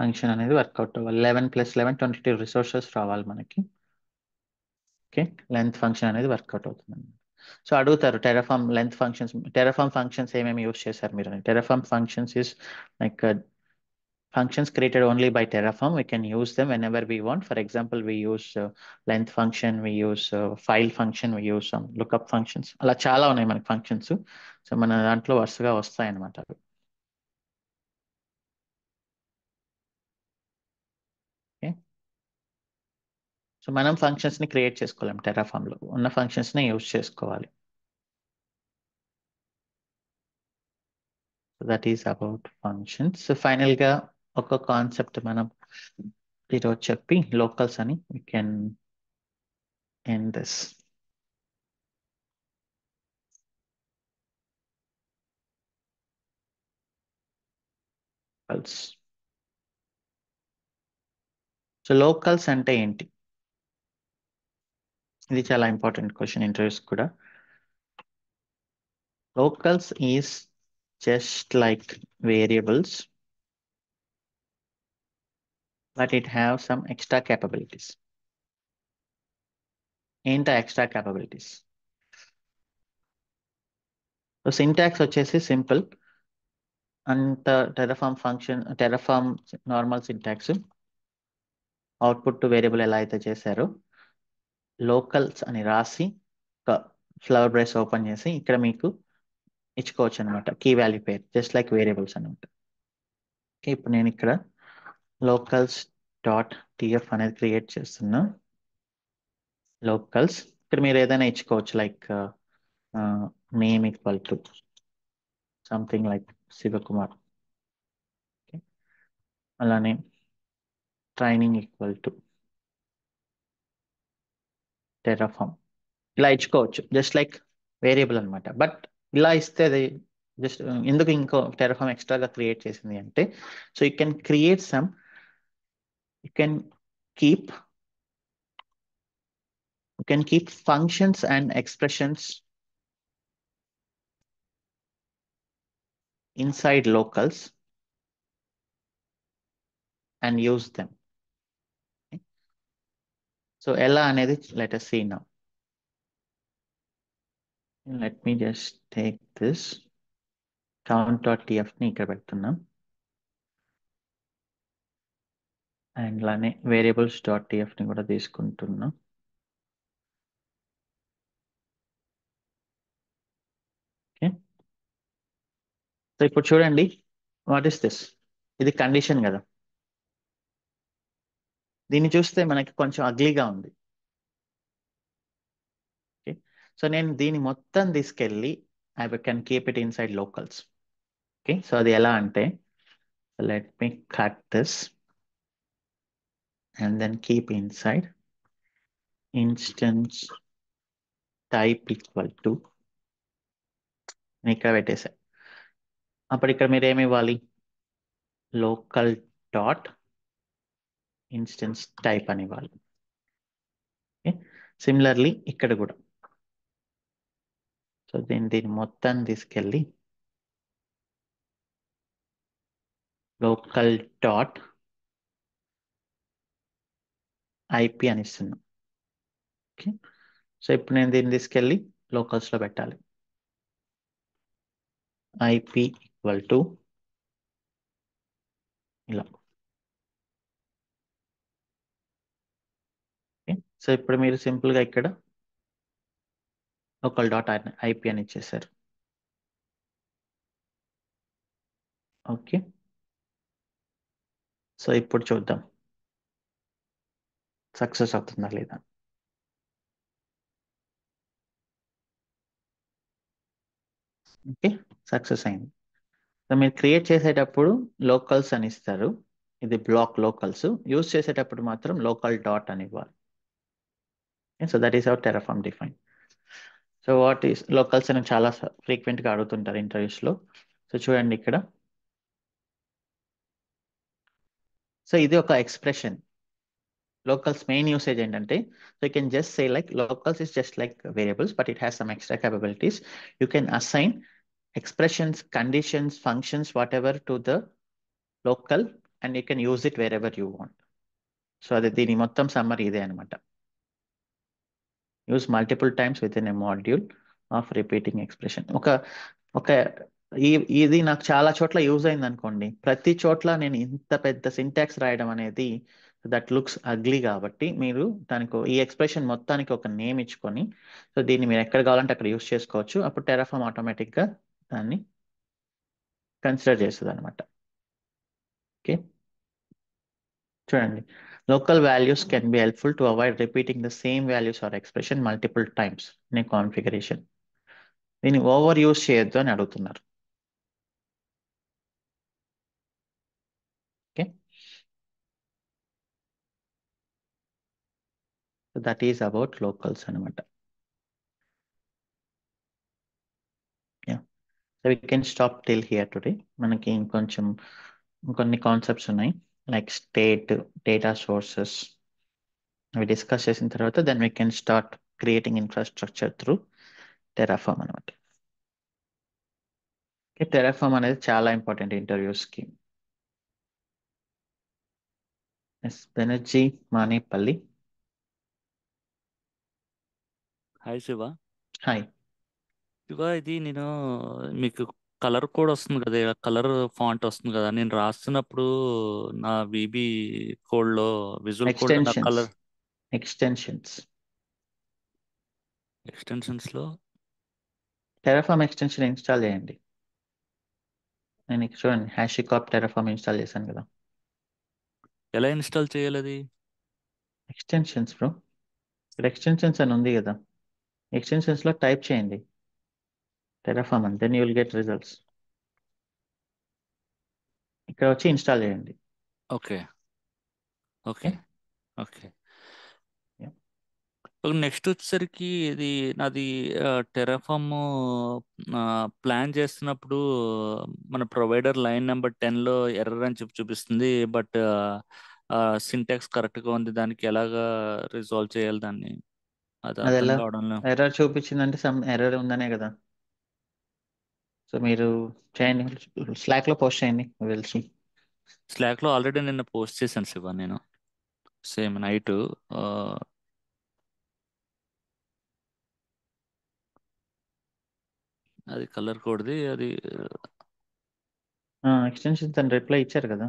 function అనేది వర్కౌట్ అవ్వాలి. 11 + 11 22 రిసోర్సెస్ రావాలి మనకి. ఓకే, లెంత్ ఫంక్షన్ అనేది వర్కౌట్ అవుతుంది. సో అడుగుతారు Terraform length functions, Terraform functions ఏమేమి యూస్ చేశారు మీరు అని. Terraform functions is like functions created only by Terraform. We can use them whenever we want. For example, we use length function, we use file function, we use some lookup functions. అలా చాలా ఉన్నాయి మనకి functions. So మన దాంట్లో వరుసగా వస్తాయి అన్నమాట అవి. ఓకే. సో మనం ఫంక్షన్స్ ని క్రియేట్ చేసుకోలేం, టెరాఫామ్ లో ఉన్న ఫంక్షన్స్ ని యూజ్ చేసుకోవాలి. So that is about functions. So final గా ఒక కాన్సెప్ట్ మనం ఈరోజు చెప్పి లోకల్స్ అని we can end this. So locals అంటే ఏంటి, ఇది చాలా ఇంపార్టెంట్ క్వశ్చన్ ఇంటర్వ్యూస్ కూడా. Locals is just like variables, but it have some extra capabilities. ఏంటి ఎక్స్ట్రా క్యాపబిలిటీస్? సో సింటాక్స్ వచ్చేసి సింపుల్. అంత Terraform function, Terraform normal syntax output to variable ఎలా అయితే చేశారో, లోకల్స్ అని రాసి ఒక ఫ్లవర్ బ్రష్ ఓపెన్ చేసి ఇక్కడ మీకు ఇచ్చుకోవచ్చు అనమాట key value pair, just like variables అనమాట. ఓకే, ఇప్పుడు నేను ఇక్కడ లోకల్స్ డాట్ టిఎఫ్ అనేది క్రియేట్ చేస్తున్నా. లోకల్స్ ఇక్కడ మీరు ఏదైనా ఇచ్చుకోవచ్చు, like name equal to something like Shivakumar. అలానే ట్రైనింగ్ ఈక్వల్ టు టెరాఫామ్. ఇలా ఇచ్చుకోవచ్చు, జస్ట్ లైక్ వేరియబుల్ అనమాట. బట్ ఇలా ఇస్తే అది జస్ట్ ఎందుకు ఇంకో టెరాఫామ్ ఎక్స్ట్రాగా క్రియేట్ చేసింది అంటే, so you can create some, you can keep you can keep functions and expressions inside locals and use them. Okay? So ఎలా అనేది let us see now. Let me just take this count.tf ని ఇక్కడ పెడుతున్నాం, and అలానే variables.tf ని కూడా తీసుకుంటున్నాం. Okay, so ఇప్పుడు చూడండి, వాట్ ఇస్ దిస్? ఇది కండిషన్ కదా. దీన్ని చూస్తే మనకి కొంచెం అగ్లీగా ఉంది. ఓకే, సో నేను దీన్ని మొత్తం తీసుకెళ్ళి I can keep it inside locals. Okay, so అది ఎలా అంటే, let me cut this and then keep inside instance type equal to, ఇక్కడ పెట్టేసా. అప్పుడు ఇక్కడ మీరు ఏమి ఇవ్వాలి? లోకల్ డాట్ ఇన్స్టెన్స్ టైప్ అని ఇవ్వాలి. ఓకే, సిమిలర్లీ ఇక్కడ కూడా. సో దీన్ని మొత్తం తీసుకెళ్ళి లోకల్ డాట్ ఐపీ అని ఇస్తున్నాం. ఓకే, సో ఇప్పుడు నేను దీన్ని తీసుకెళ్ళి లోకల్స్లో పెట్టాలి. ఐపీ ఈక్వల్ టు ఇలా. ఓకే, సో ఇప్పుడు మీరు సింపుల్గా ఇక్కడ లోకల్ డాట్ ఐపీ అని ఇచ్చేసారు. ఓకే, సో ఇప్పుడు చూద్దాం సక్సెస్ అవుతుందా లేదా. ఓకే, సక్సెస్ అయింది. సో మీరు క్రియేట్ చేసేటప్పుడు లోకల్స్ అని ఇస్తారు, ఇది బ్లాక్ లోకల్స్. యూజ్ చేసేటప్పుడు మాత్రం లోకల్ డాట్ అని ఇవ్వాలి. So that is our Terraform define. So what is locals అని చాలా ఫ్రీక్వెంట్గా అడుగుతుంటారు ఇంటర్వ్యూస్లో. సో చూడండి ఇక్కడ, సో ఇది ఒక ఎక్స్ప్రెషన్. లోకల్స్ మెయిన్ యూసేజ్ ఏంటంటే, so you can just say like locals is just like variables but it has some extra capabilities. You can assign expressions, conditions, functions, whatever to the local and you can use it wherever you want. So అది దీని మొత్తం summer ఇదే అనమాట. Use multiple times with in a module of repeating expression. ఒక ఒక ఇది నాకు చాలా చోట్ల యూజ్ అయింది అనుకోండి. ప్రతి చోట్ల నేను ఇంత పెద్ద సింటాక్స్ రాయడం అనేది దట్ లుక్స్ అగ్లీ. కాబట్టి మీరు దానికి ఈ ఎక్స్ప్రెషన్ మొత్తానికి ఒక నేమ్ ఇచ్చుకొని, సో దీన్ని మీరు ఎక్కడ కావాలంటే అక్కడ యూజ్ చేసుకోవచ్చు. అప్పుడు టెరాఫామ్ ఆటోమేటిక్గా దాన్ని కన్సిడర్ చేస్తుంది అనమాట. ఓకే, చూడండి, local values can be helpful to avoid repeating the same values or expression multiple times in a configuration. దీన్ని ఓవర్ యూజ్ చేయొద్దు అని అడుగుతున్నారు. Okay, so that is about locals అనమాట. So we can stop till here today. మనకి ఇంకొంచెం ఇంకొన్ని concepts ఉన్నాయి, like state, data sources. అవి డిస్కస్ చేసిన తర్వాత then we can start creating infrastructure through Terraform అనమాట. టెరాఫామ్ అనేది చాలా ఇంపార్టెంట్ ఇంటర్వ్యూస్కి. Yes Banerjee Manepalli. Hi Shiva. Hi. Shiva, ఇది నేను మీకు కలర్ కోడ్ వస్తుంది కదా, కలర్ ఫాంట్ వస్తుంది కదా, నేను రాస్తున్నప్పుడు నా విబి కోడ్లో విజువల్ కోడ్ నా ఎక్స్టెన్షన్స్, కలర్ ఎక్స్టెన్షన్స్, ఎక్స్టెన్షన్స్లో టెరాఫామ్ ఎక్స్టెన్షన్ ఇన్స్టాల్ చేయండి. నేను ఇక్కడ చూడండి హ్యాషికాప్ టెరాఫామ్ ఇన్స్టాల్ చేశాను కదా. ఎలా ఇన్స్టాల్ చేయాలి అది? ఎక్స్టెన్షన్స్ బ్రో, ఇక్కడ ఎక్స్టెన్షన్స్ అని ఉంది కదా, ఎక్స్టెన్షన్స్ లో టైప్ చేయండి టెరాఫామ్ అని, then you will get results. ఇక్కడ వచ్చి ఇన్స్టాల్ చేయండి. Okay okay. Okay okay. Next వచ్చేసరికి ఇది నాది టెరాఫామ్ ప్లాన్ చేస్తున్నప్పుడు మన ప్రొవైడర్ లైన్ నెంబర్ 10లో ఎర్రర్ అని చెప్పి చూపిస్తుంది. బట్ సింటాక్స్ కరెక్ట్గా ఉంది. దానికి ఎలాగా రిజాల్వ్ చేయాలి దాన్ని? అది అది అర్థం ఎలా కావడంలో. ఎర్రర్ చూపించిందంటే సమ్ ఎర్రర్ ఉందనే కదా. సో మీరు చేయండి, స్లాక్ లో పోస్ట్ చేయండి, వెల్సి. స్లాక్లో ఆల్రెడీ నిన్న పోస్ట్ చేశాను శివ నేను, సేమ్ నైట్. అది కలర్ కోడ్ది అది. ఎక్స్టెన్షన్స్ అని రిప్లై ఇచ్చారు కదా.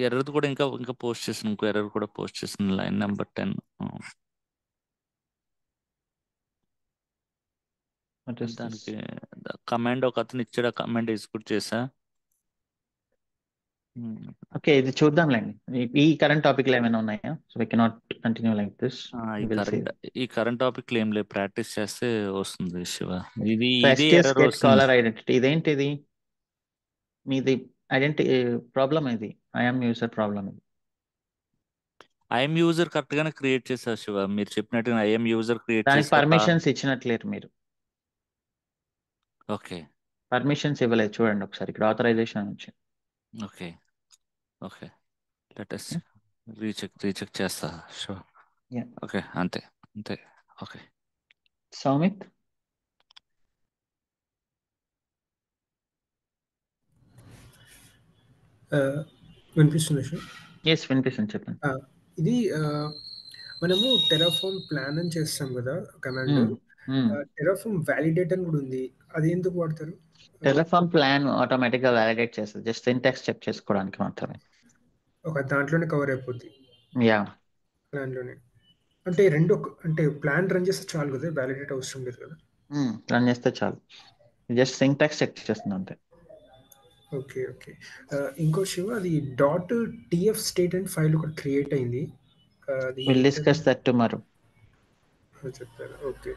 ఎర్రర్ కూడా ఇంకా ఇంకా పోస్ట్ చేసాను. ఇంకో ఎర్రర్ కూడా పోస్ట్ చేసాను, line number 10. What is this? దానికి కమాండ్ ఒక అతను ఇచ్చాడు, ఆ కమాండ్ ఎగ్జిక్యూట్ చేసా. ఓకే, ఇది చూద్దాంలేండి. ఈ కరెంట్ టాపిక్ లో ఏమైనా ఉన్నాయా? So we cannot continue like this. ఈ విల్ సీ. కరెంట్ ఈ కరెంట్ టాపిక్ ఏం లేదు, ప్రాక్టీస్ చేస్తే వస్తుంది శివ. ఇది సో ఇది ఎస్టీఎస్ ఎర్రర్ గెట్ వస్తుంది. కాలర్ ఐడెంటిటీ ఇదేంటిది? మీది ఐడెంటి ప్రాబ్లం ఇది, ఐఎమ్ యూజర్ ప్రాబ్లం ఇది. ఐఎమ్ యూజర్ కరెక్ట్ గానే క్రియేట్ చేశారు శివ, మీరు చెప్పినట్టుగా ఐఎమ్ యూజర్ క్రియేట్ దానికి చేసా. పర్మిషన్స్ ఇచ్చినట్లేరు మీరు. ఓకే పర్మిషన్స్ ఇవ్వలేదు, చూడండి ఒకసారి ఇక్కడ ఆథరైజేషన్ నుంచి. Okay okay. Latest recheck recheck చేస్తా శివ. ఓకే అంతే అంతే. ఓకే. సౌమిత్. వినిపిస్తుంది సార్. ఎస్ వినిపిస్తుంది, చెప్పండి. ఇది మనము టెరాఫామ్ ప్లాన్ అని చేస్తాం కదా కమాండ్. టెరాఫామ్ వ్యాలిడేట్ అని కూడా ఉంది, అది ఎందుకు వాడతారు? టెరాఫామ్ ప్లాన్ ఆటోమేటిక్ గా వ్యాలిడేట్ చేస్తుంది, జస్ట్ సింటాక్స్ చెక్ చేసుకోవడానికి మాత్రమే. ఒక దాంట్లోనే కవర్ అయిపోద్ది, యా. ప్లాన్లోనే. అంటే రెండు అంటే ప్లాన్ రన్ చేస్తే చాలు కదా, వ్యాలిడేట్ అవసరం లేదు కదా? రన్ చేస్తే చాలు, జస్ట్ సింటాక్స్ చెక్ చేస్తుంది అంతే. Okay okay. ఇంకో శివ, అది dot TF state and file ఒకటి క్రియేట్ అయింది, అది విల్ ఏంటది? Discuss that tomorrow. చెప్తారు. Okay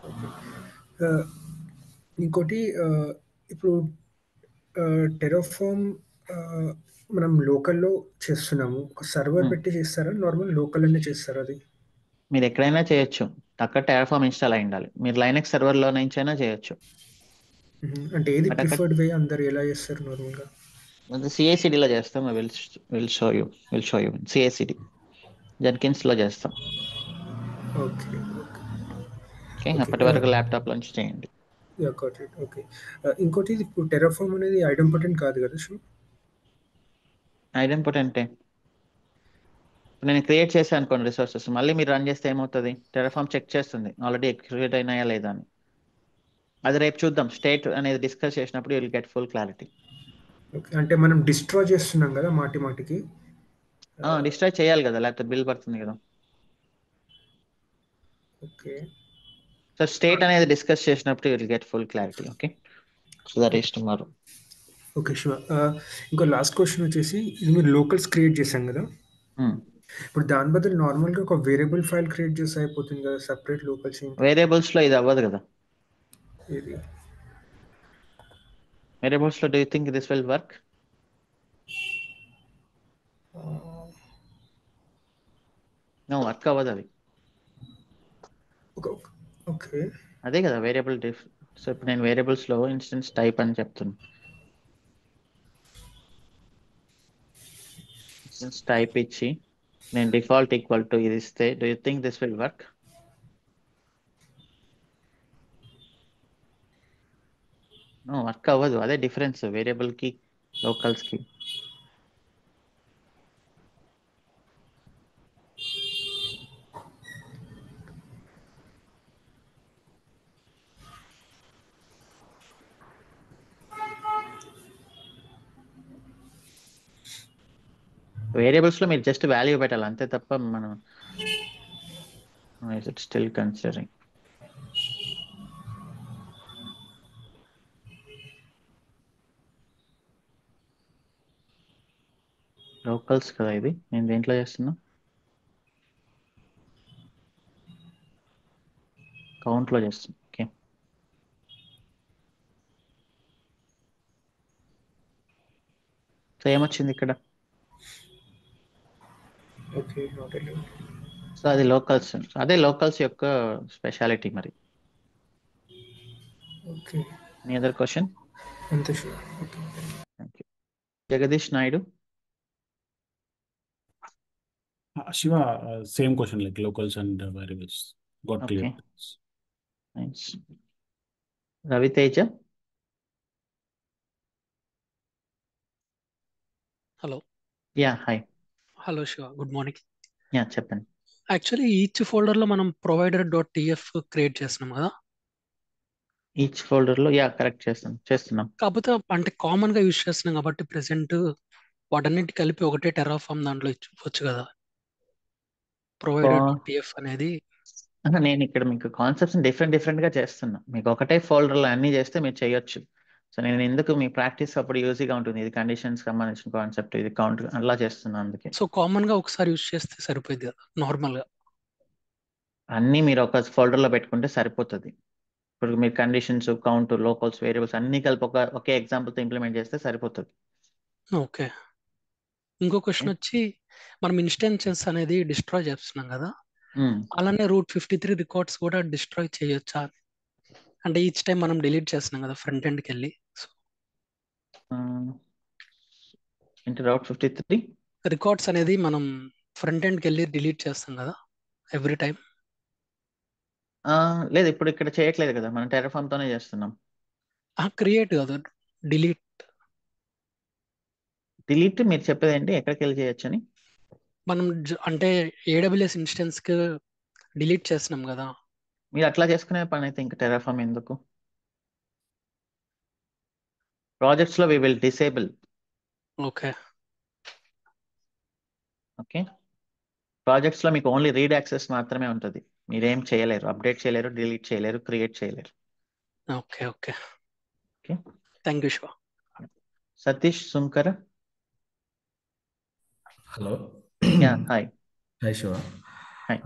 okay. ఇంకోటి ఇప్పుడు టెరాఫామ్ మనం లోకల్లో చేస్తున్నాము, ఒక సర్వర్ పెట్టి చేస్తారా, నార్మల్ లోకల్లోనే చేస్తారా అది? మీరు ఎక్కడైనా చేయొచ్చు, అక్కడ టెరాఫామ్ ఇన్స్టాల్ అయి ఉండాలి. మీరు లైనక్స్ సర్వర్లో నుంచైనా చేయొచ్చు. అంటే ఏది బట్ అక్కడ ప్రిఫర్డ్ వే, అందరు ఎలా చేస్తారు నార్మల్గా? సిఐసిడిలో చేస్తాం, will will show you, CICD Jenkins లో చేస్తాం. Okay okay, okay. అప్పటి వరకు ల్యాప్టాప్ నుంచి చేయండి. Yeah got it. ఓకే. ఇంకోటి, ఇది ఇప్పుడు టెరాఫామ్ అనేది ఐడెంపోటెంట్ కాదు కదా షూ? ఐడెంపోటెంటే. ఇప్పుడు నేను క్రియేట్ చేశాను అనుకోండి రిసోర్సెస్, మళ్ళీ మీరు రన్ చేస్తే ఏమవుతుంది? టెరాఫామ్ చెక్ చేస్తుంది ఆల్రెడీ క్రియేట్ అయినాయా లేదా అని. అది రేపు చూద్దాం, స్టేట్ అనేది డిస్కస్ చేసినప్పుడు you will get full clarity. Okay, అంటే మనం డిస్ట్రాయ్ చేస్తున్నాం కదా మాటి మాటికి. డిస్ట్రాయ్ చేయాలి కదా, లేకపోతే బిల్ పడుతుంది కదా. ఓకే సో స్టేట్ అనేది డిస్కస్ చేసినప్పుడు you will get full clarity. Okay, so that is tomorrow. Okay sure. ఇంకో లాస్ట్ క్వశ్చన్ వచ్చేసి, ఇది మీరు లోకల్స్ క్రియేట్ చేశాం కదా, ఇప్పుడు దాని బదులు నార్మల్గా ఒక వేరియబుల్ ఫైల్ క్రియేట్ చేస్తే అయిపోతుంది కదా, సపరేట్ లోకల్స్ ఏంటి? వేరియబుల్స్ లో ఇది అవ్వదు కదా. ఇది వేరియబుల్స్ లో do you think this will work? No, work అవ్వదు అది. ఓకే అదే కదా వేరియబుల్ డిఫ్. సో ఇప్పుడు నేను వేరియబుల్స్ లో ఇన్స్టెన్స్ టైప్ అని చెప్తున్నా, ఇన్స్టెన్స్ టైప్ ఇచ్చి నేను డిఫాల్ట్ ఈక్వల్ టు ఇది ఇస్తే do you think this will work? No, work అవ్వదు. అదే డిఫరెన్స్ వేరియబుల్ కి లోకల్స్ కి. వేరియబుల్స్ లో మీరు జస్ట్ వాల్యూ పెట్టాలి అంతే తప్ప మనం ఇట్ స్టిల్ కన్సిడరింగ్. లోకల్స్ కదా ఇది, నేను దేంట్లో చేస్తున్నా, కౌంట్లో చేస్తున్నా. ఓకే, సో ఏమొచ్చింది ఇక్కడ? Okay, not allowed. సో అది లోకల్స్, అదే లోకల్స్ యొక్క స్పెషాలిటీ మరి. Okay, any other question? అంతే sure. Okay. Thank you. Jagadish Naidu. Shiva, same question like locals and variables. Got clear. Okay, nice. Raviteja. Hello. Yeah hi. Hello Shiva, good morning. Yeah చెప్పండి. Actually each ఫోల్డర్లో మనం provider dot TF create చేస్తున్నాం కదా, each ఫోల్డర్లో yeah correct చేస్తున్నాం. కాకపోతే అంటే కామన్గా use చేస్తున్నాం కాబట్టి ప్రెసెంట్ వాటన్నిటి కలిపి ఒకటే టెరాఫామ్ దాంట్లో ఇవ్వచ్చు కదా, ప్రొవైడర్ డాట్ టీఎఫ్ అనేది. నేను ఇక్కడ మీకు కాన్సెప్ట్స్ డిఫరెంట్ గా చేస్తున్నా. మీకు ఒకటే ఫోల్డర్లో అన్ని చేస్తే మీరు చేయొచ్చు. సో నేను ఎందుకు మీ ప్రాక్టీస్ అప్పుడు యూజీగా ఉంటుంది. ఇది కండిషన్స్ సంబంధించిన కాన్సెప్ట్, ఇది కౌంట్ అలా చేస్తున్నా అందుకే. సో కామన్గా ఒకసారి యూజ్ చేస్తే సరిపోయింది కదా నార్మల్గా. అన్నీ మీరు ఒక ఫోల్డర్లో పెట్టుకుంటే సరిపోతుంది. ఇప్పుడు మీరు కండిషన్స్, కౌంట్, లోకల్స్, వేరియబుల్స్ అన్ని కలిపి ఒకే ఎగ్జాంపుల్తో ఇంప్లిమెంట్ చేస్తే సరిపోతుంది. ఓకే. ఇంకో క్వశ్చన్ వచ్చి, మనం ఇన్స్టెన్సెస్ అనేది డిస్ట్రాయ్ చేస్తున్నాం కదా, అలానే రూట్ 53 రికార్డ్స్ కూడా డిస్ట్రాయ్ చేయొచ్చా? అంటే ఈచ్ టైం మనం డిలీట్ చేస్తున్నాం కదా ఫ్రంట్ ఎండ్కి వెళ్ళి, సో ఏంటి రూట్ 53 రికార్డ్స్ అనేది మనం ఫ్రంట్ ఎండ్కి వెళ్ళి డిలీట్ చేస్తాం కదా ఎవ్రీ టైం. లేదు, ఇప్పుడు ఇక్కడ చేయట్లేదు కదా, మనం టెరాఫామ్ తోనే చేస్తున్నాం. క్రియేట్ కాదు, డిలీట్. డిలీట్ మీరు చెప్పేది ఏంటి, ఎక్కడికి వెళ్ళి చేయొచ్చని? మనం అంటే AWS ఇన్స్టెన్స్ కి డిలీట్ చేస్తున్నాం కదా. మీరు అట్లా చేసుకునే పని అయితే ఇంకా టెరాఫామ్ ఎందుకు? ప్రాజెక్ట్స్ లో we will disable. Okay. Okay, projects లో మీకు ఓన్లీ రీడ్ యాక్సెస్ మాత్రమే ఉంటుంది. మీరేం చేయలేరు, అప్డేట్ చేయలేరు, డిలీట్ చేయలేరు, క్రియేట్ చేయలేరు. Okay okay okay, thank you Shiva. Satish Sunkara. Hello. Yeah hi. Hi Shiva. Hi.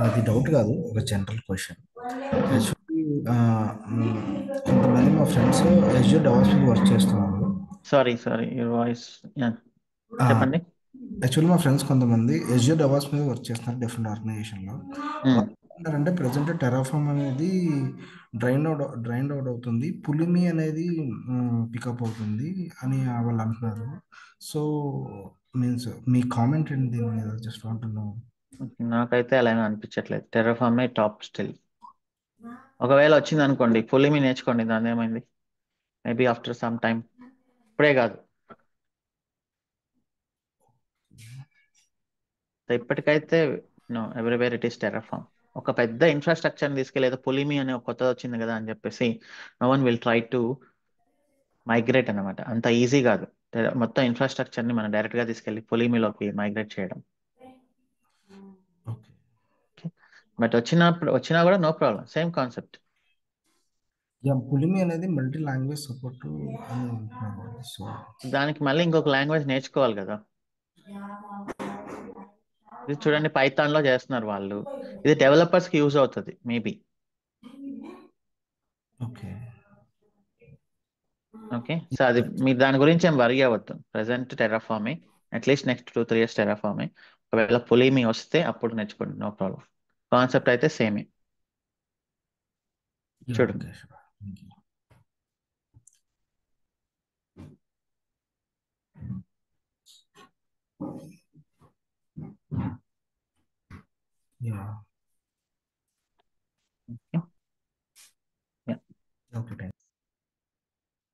అది డౌట్ కాదు, ఒక జనరల్ క్వశ్చన్. యాక్చువల్లీ కొంతమంది మా ఫ్రెండ్స్ అజ్యూర్ డెవలప్స్ మీద వర్క్ చేస్తున్నారు. Sorry your voice. చెప్పండి. యాక్చువల్లీ మా ఫ్రెండ్స్ కొంతమంది అజ్యూర్ డెవలప్స్ మీద వర్క్ చేస్తున్నారు డిఫరెంట్ ఆర్గనైజేషన్లో. అంటే ప్రజెంట్ టెరాఫామ్ అనేది డ్రైన్ అవుట్ అవుతుంది, పులిమి అనేది పికప్ అవుతుంది అని వాళ్ళు అంటున్నారు. సో మీన్స్ మీ కామెంట్ ఏంటి దీని మీద? Just want to know. నాకైతే అలా ఏమీ అనిపించట్లేదు. టెరాఫామే టాప్ స్టిల్. ఒకవేళ వచ్చింది అనుకోండి, పులిమి నేర్చుకోండి, దాని ఏమైంది, మేబీ ఆఫ్టర్ సమ్ టైం, ఇప్పుడే కాదు. ఇప్పటికైతే no, everywhere it is Terraform. ఒక పెద్ద ఇన్ఫ్రాస్ట్రక్చర్ తీసుకెళ్ళి ఏదో పులిమి అనే ఒక కొత్తది వచ్చింది కదా అని చెప్పేసి no one will try to migrate అనమాట. అంత ఈజీ కాదు మొత్తం ఇన్ఫ్రాస్ట్రక్చర్ ని మనం డైరెక్ట్ గా తీసుకెళ్లి పులిమిలోకి మైగ్రేట్ చేయడం. బట్ వచ్చినా కూడా no problem, same concept. Pulimi అనేది మల్టీ లాంగ్వేజ్ సపోర్ట్ అని అంటున్నారు. సో దానికి మళ్ళీ ఇంకొక లాంగ్వేజ్ నేర్చుకోవాలి కదా. ఇది చూడండి, పైథాన్ లో చేస్తున్నారు వాళ్ళు, ఇది డెవలపర్స్ కి యూజ్ అవుతుంది మేబీ. ఓకే, సో అది మీరు దాని గురించి ఏం వరీ అవ్వద్దు. ప్రెసెంట్ టెరాఫామే, అట్లీస్ట్ నెక్స్ట్ 2-3 years టెరాఫామే. ఒకవేళ పులిమి వస్తే అప్పుడు నేర్చుకోండి, నో ప్రాబ్లం. కాన్సెప్ట్ అయితే సేమే. చూడండి.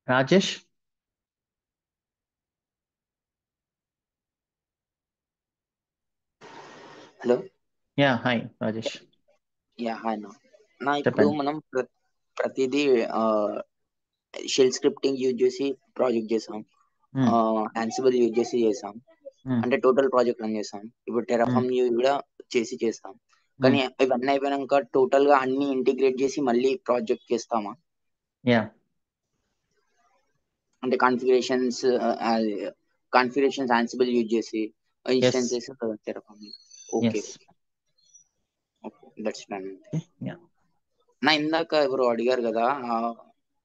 Rajesh. Hello. Yeah hi Rajesh. Yeah hi నా ఇప్పుడు మనం ప్రతిదీ షెల్ స్క్రిప్టింగ్ యూజ్ చేసి ప్రాజెక్ట్ చేసాం, యాన్సిబుల్ యూజ్ చేసి చేసాం, అంటే టోటల్ ప్రాజెక్ట్ రన్ చేసాం. ఇప్పుడు టెరాఫామ్ యూజ్ కూడా చేస్తాం, కానీ ఇవన్నీ అయిపోయినాక టోటల్ గా అన్ని ఇంటిగ్రేట్ చేసి మళ్ళీ ప్రాజెక్ట్ చేస్తామా? అంటే కాన్ఫిగరేషన్స్ యాన్సిబుల్ యూజ్ చేసి instances Terraform. Okay yes. That's done. Yeah. నా ఇందాక ఎవరు అడిగారు కదా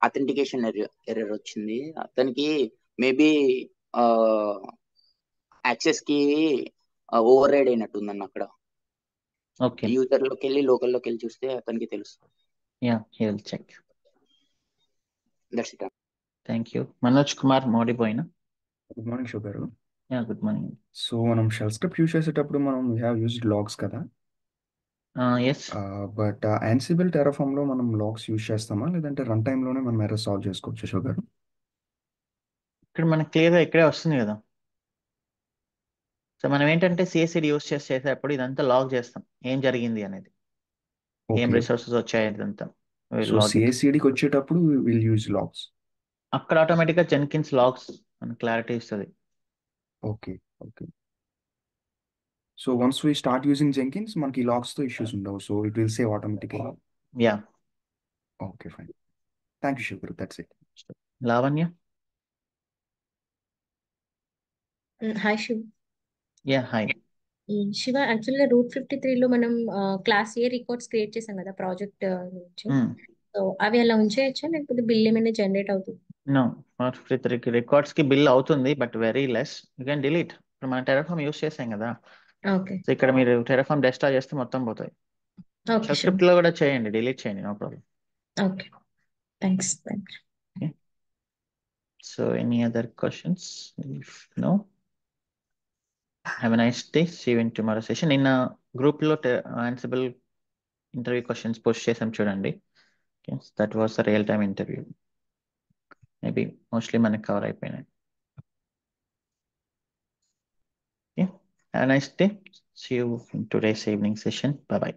అథెంటికేషన్ ఎర్రర్ వచ్చింది అతనికి మేబీ యాక్సెస్ కి ఓవర్ రైడ్ అయినట్టుందన్న అక్కడ ఓకే. యూజర్ లోకి వెళ్ళి లోకల్లోకి వెళ్ళి చూస్తే అతనికి తెలుస్తుంది. Yeah, he will check. That's it. Thank you. Manoj Kumar మోడిపోయినా. Good morning Shiva garu. Yeah, good morning. So మనం షెల్ స్క్రిప్ట్ యూజ్ చేసేటప్పుడు మనం వీ హ్యావ్ యూజ్డ్ లాగ్స్ కదా, ఎస్. బట్ యాన్సిబుల్ టెరాఫామ్ లో మనం లాగ్స్ యూజ్ చేస్తామా లేదంటే రన్ టైమ్ లోనే మనం ఎర్రర్ సాల్వ్ చేసుకోవచ్చు శివ గారు? ఇక్కడ మనకి క్లియర్గా ఇక్కడే వస్తుంది కదా. సో మనం ఏంటంటే సిఎస్సిడి యూస్ చేసేటప్పుడు ఇదంతా లాగ్ చేస్తాం, ఏం జరిగింది అనేది, ఏం ఓకే. రిసోర్సెస్ వచ్చాయి ఇదంతా సో లాగ్. సిఐసిడికి వచ్చేటప్పుడు విల్ యూజ్ లాగ్స్. అక్కడ ఆటోమేటిక్గా జెన్కిన్స్ లాగ్స్ మనకి క్లారిటీ ఇస్తుంది. Okay okay. So once we start using Jenkins మనకి లాగ్స్ తో ఇష్యూస్ ఉండవు, సో ఇట్ విల్ సేవ్ ఆటోమేటిక్గా. Yeah. Okay fine. Thank you Shiva garu, that's it. Lavanya. Hi Shiv. Yeah, hi. Shiva, యాక్చువల్గా రూట్ 53లో మనం క్లాస్ ఏ రికార్డ్స్ క్రియేట్ చేసాం కదా ప్రాజెక్ట్ నుంచి. సో అవి అలా ఉంచేయచ్చా లేకపోతే బిల్ ఏమైనా జనరేట్ అవుతుంది? నో, నాట్ రికార్డ్స్ కి బిల్ అవుతుంది but very less. You can delete. ఇప్పుడు మనం టెరాఫామ్ యూస్ చేసాం కదా, ఓకే సో ఇక్కడ మీరు టెరాఫామ్ డెస్ట్రాయ్ చేస్తే మొత్తం పోతాయి. ఓకే శివ్. స్క్రిప్ట్ లో కూడా చేయండి, డిలీట్ చేయండి, no problem. Okay thanks. So any other questions? If no, have a nice day. See you in tomorrow session. In a group లో Ansible interview questions post చేసాం చూడండి. Yes, that was a real time interview. Maybe mostly మనకి cover అయిపోయినాయి. Okay. Have a nice day. See you in today's evening session. Bye bye.